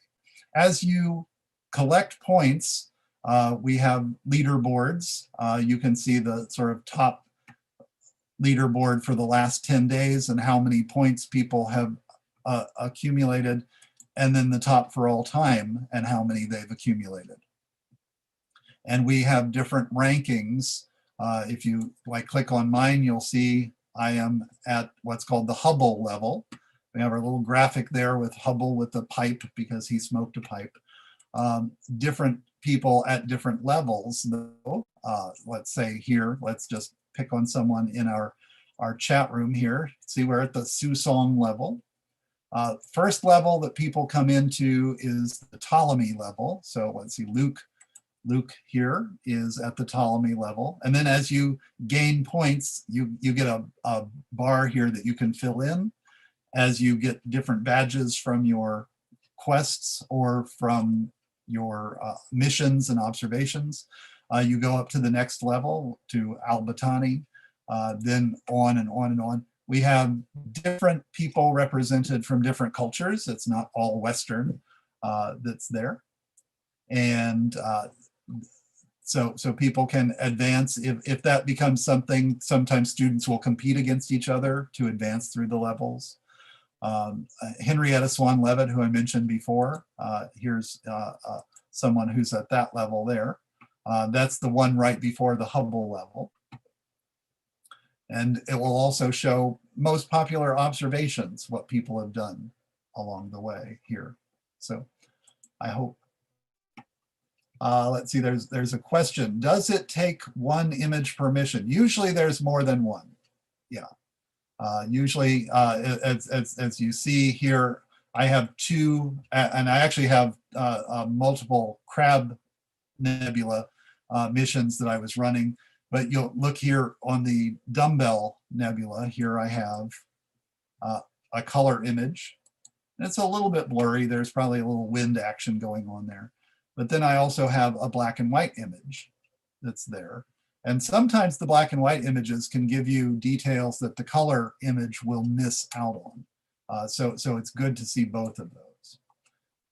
As you collect points, we have leaderboards. You can see the sort of top leaderboard for the last 10 days and how many points people have accumulated, and then the top for all time and how many they've accumulated. And we have different rankings. If you click on mine, you'll see I am at what's called the Hubble level. We have our little graphic there with Hubble with the pipe, because he smoked a pipe. Different people at different levels, though. Let's say here, let's just pick on someone in our chat room here. See, we're at the Susong level. First level that people come into is the Ptolemy level. So let's see, Luke here is at the Ptolemy level. And then as you gain points, you get a bar here that you can fill in as you get different badges from your quests or from your missions and observations. You go up to the next level, to Al-Batani, then on and on and on. We have different people represented from different cultures. It's not all Western that's there. And so people can advance. If that becomes something, sometimes students will compete against each other to advance through the levels. Henrietta Swan-Levitt, who I mentioned before, here's someone who's at that level there. That's the one right before the Hubble level. And it will also show most popular observations, what people have done along the way here. So I hope. Let's see, there's a question. Does it take one image per mission? Usually there's more than one. Yeah. Usually, as you see here, I have 2, and I actually have multiple Crab Nebula missions that I was running. But you'll look here on the dumbbell nebula. Here I have a color image. It's a little bit blurry. There's probably a little wind action going on there. But then I also have a black and white image that's there. And sometimes the black and white images can give you details that the color image will miss out on. So it's good to see both of those.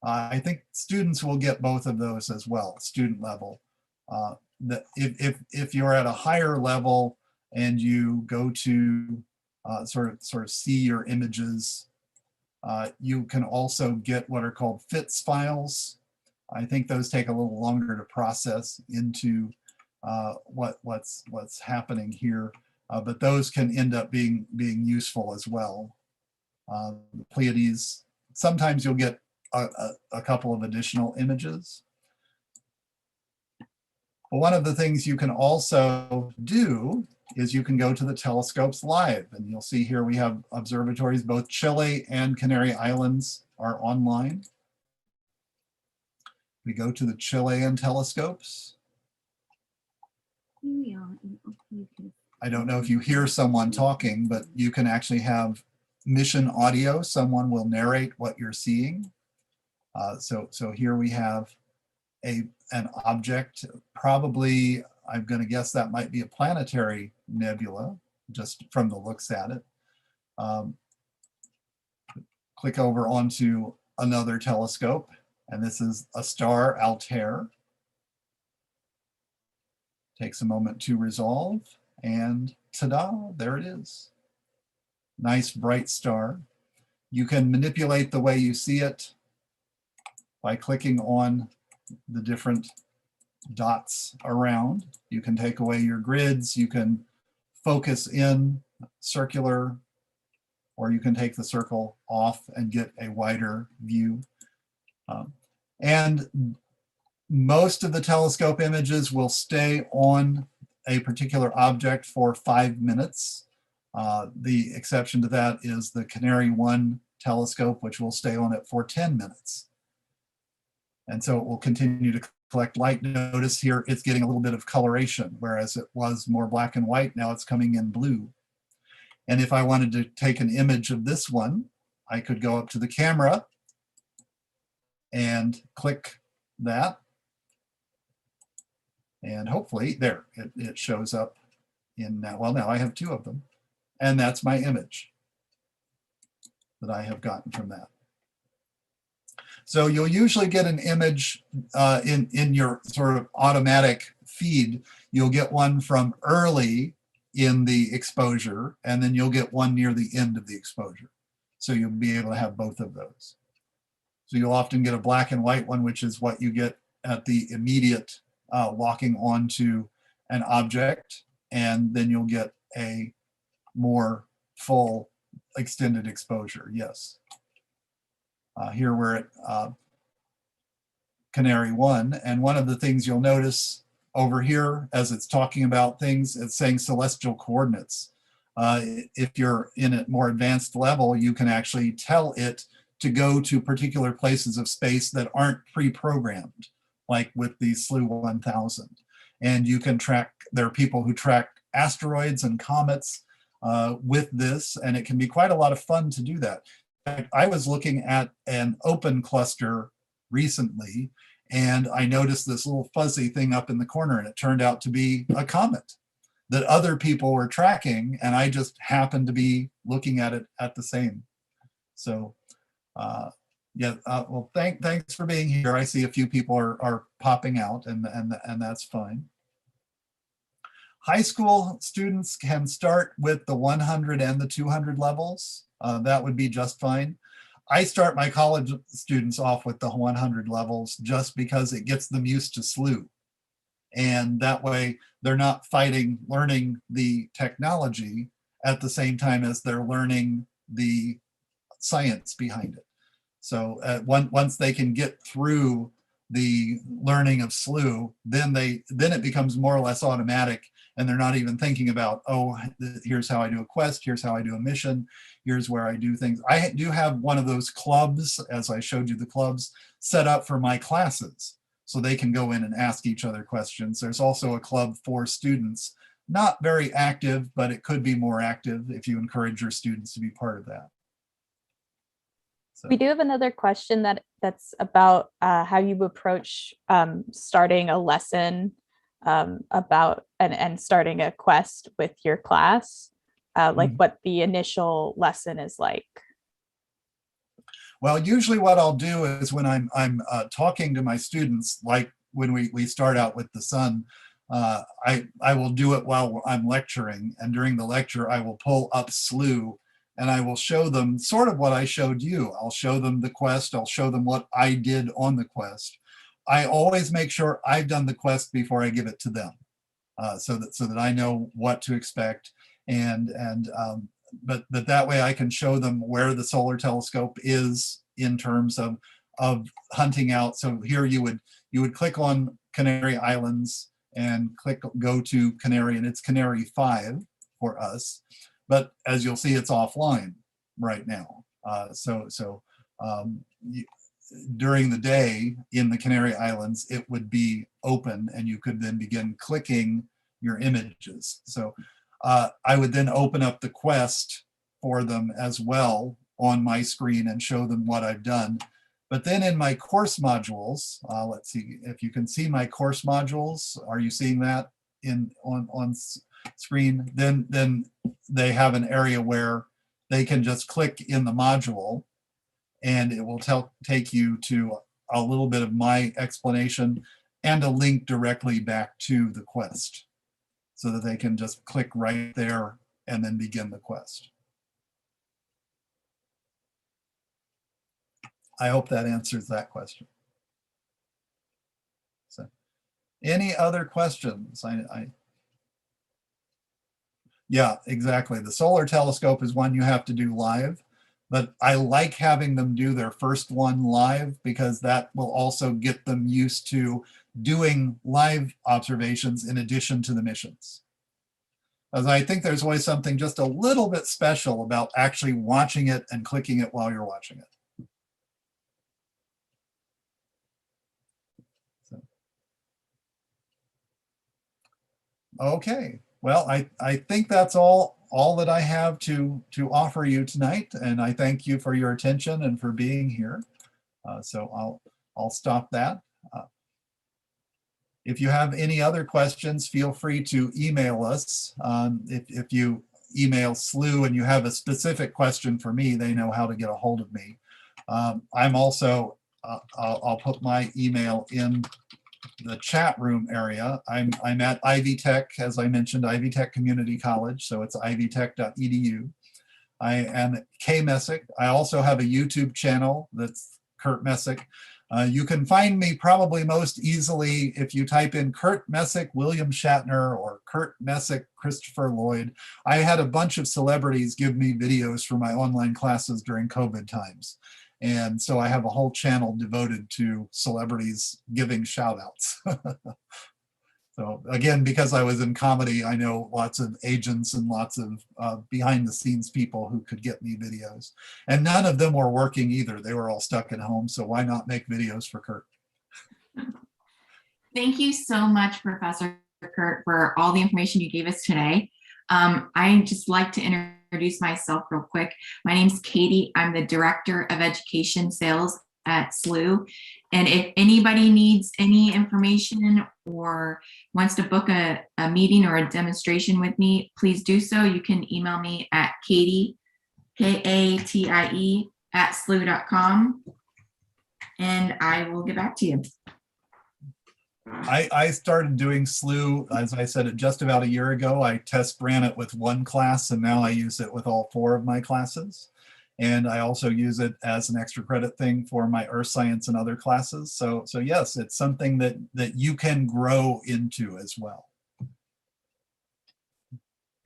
I think students will get both of those as well, student level. If you're at a higher level and you go to sort of see your images, you can also get what are called FITS files. I think those take a little longer to process into what's happening here, but those can end up being useful as well. The Pleiades, sometimes you'll get a couple of additional images. But one of the things you can also do is you can go to the telescopes live, and you'll see here we have observatories, both Chile and Canary Islands are online. We go to the Chilean telescopes. I don't know if you hear someone talking, but you can actually have mission audio. Someone will narrate what you're seeing. So here we have an object, probably, I'm going to guess that might be a planetary nebula, just from the looks at it. Click over onto another telescope, and this is a star, Altair. Takes a moment to resolve, and ta-da, there it is. Nice bright star. You can manipulate the way you see it by clicking on the different dots around. You can take away your grids, you can focus in circular, or you can take the circle off and get a wider view. And most of the telescope images will stay on a particular object for 5 minutes. The exception to that is the Canary 1 telescope, which will stay on it for 10 minutes. And so it will continue to collect light. Notice here it's getting a little bit of coloration, whereas it was more black and white, now it's coming in blue. And if I wanted to take an image of this one, I could go up to the camera and click that. And hopefully, there, it shows up in that. Well, now I have 2 of them. And that's my image that I have gotten from that. So you'll usually get an image in your sort of automatic feed. You'll get one from early in the exposure, and then you'll get one near the end of the exposure. So you'll be able to have both of those. So you'll often get a black and white one, which is what you get at the immediate walking onto an object, and then you'll get a more full extended exposure, yes. Here we're at Canary 1, and one of the things you'll notice over here as it's talking about things, it's saying celestial coordinates. If you're in a more advanced level, you can actually tell it to go to particular places of space that aren't pre-programmed, like with the Slooh 1000. And you can track, there are people who track asteroids and comets with this, and it can be quite a lot of fun to do that. In fact, I was looking at an open cluster recently, and I noticed this little fuzzy thing up in the corner, and it turned out to be a comet that other people were tracking, and I just happened to be looking at it at the same. So yeah, well, thanks for being here. I see a few people are popping out, and that's fine. High school students can start with the 100 and the 200 levels. That would be just fine. I start my college students off with the 100 levels just because it gets them used to Slooh. And that way they're not fighting learning the technology at the same time as they're learning the science behind it. So once they can get through the learning of Slooh, then it becomes more or less automatic, and they're not even thinking about, oh, here's how I do a quest, here's how I do a mission, here's where I do things. I do have one of those clubs, as I showed you the clubs, set up for my classes. so they can go in and ask each other questions. There's also a club for students, not very active, but it could be more active if you encourage your students to be part of that. So. We do have another question that's about how you approach starting a lesson about and starting a quest with your class, like what the initial lesson is like. Well, usually what I'll do is when I'm talking to my students, like when we start out with the sun, I will do it while I'm lecturing, and during the lecture I will pull up Slooh and I will show them sort of what I showed you. I'll show them the quest, I'll show them what I did on the quest. I always make sure I've done the quest before I give it to them, so that I know what to expect, but that way I can show them where the solar telescope is in terms of hunting out. So here you would click on Canary Islands and go to Canary, and it's Canary 5 for us. But as you'll see, it's offline right now. During the day in the Canary Islands, it would be open and you could then begin clicking your images. So I would then open up the quest for them as well on my screen and show them what I've done. But then in my course modules, let's see if you can see my course modules. Are you seeing that on screen? Then they have an area where they can just click in the module and it will take you to a little bit of my explanation and a link directly back to the quest, so that they can just click right there and then begin the quest. I hope that answers that question. So, any other questions? Yeah, exactly. The solar telescope is one you have to do live, but I like having them do their first one live because that will also get them used to doing live observations in addition to the missions. As I think there's always something just a little bit special about actually watching it and clicking it while you're watching it. So. Okay, well, I think that's all that I have to offer you tonight, and I thank you for your attention and for being here. So I'll stop that. If you have any other questions, feel free to email us. If you email Slooh and you have a specific question for me, they know how to get a hold of me. I'm also, I'll put my email in the chat room area. I'm at Ivy Tech, as I mentioned, Ivy Tech Community College, so it's ivytech.edu. I am K Messick. I also have a YouTube channel that's Kurt Messick. You can find me probably most easily if you type in Kurt Messick, William Shatner, or Kurt Messick, Christopher Lloyd. I had a bunch of celebrities give me videos for my online classes during COVID times. And so I have a whole channel devoted to celebrities giving shout outs. So again, because I was in comedy, I know lots of agents and lots of behind the scenes people who could get me videos. And none of them were working either. They were all stuck at home. So why not make videos for Kurt? Thank you so much, Professor Kurt, for all the information you gave us today. I'd just like to introduce myself real quick. My name's Katie. I'm the Director of Education Sales at Slooh. And if anybody needs any information or wants to book a meeting or a demonstration with me, please do so. You can email me at Katie, Katie @slooh.com, and I will get back to you. I started doing Slooh, as I said, just about a year ago. I test ran it with one class, and now I use it with all 4 of my classes. And I also use it as an extra credit thing for my earth science and other classes. So yes, it's something that you can grow into as well.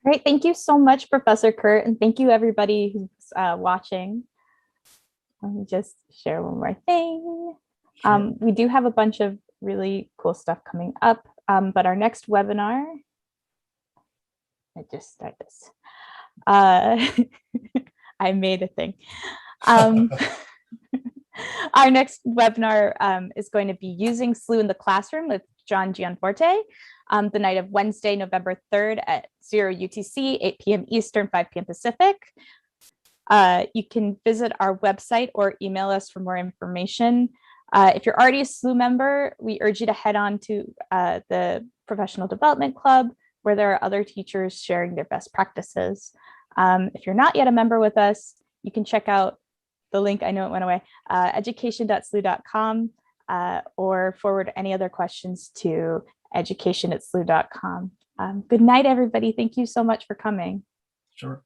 Great, thank you so much, Professor Kurt, and thank you everybody who's watching. Let me just share one more thing. Sure. We do have a bunch of really cool stuff coming up, but our next webinar, I just start this. I made a thing. Our next webinar is going to be using Slooh in the classroom with John Gianforte, the night of Wednesday, November 3rd at 0 UTC, 8 p.m. Eastern, 5 p.m. Pacific. You can visit our website or email us for more information. If you're already a Slooh member, we urge you to head on to the Professional Development Club, where there are other teachers sharing their best practices. If you're not yet a member with us, you can check out the link, I know it went away, education.slooh.com, or forward any other questions to education@slooh.com. Good night, everybody. Thank you so much for coming. Sure.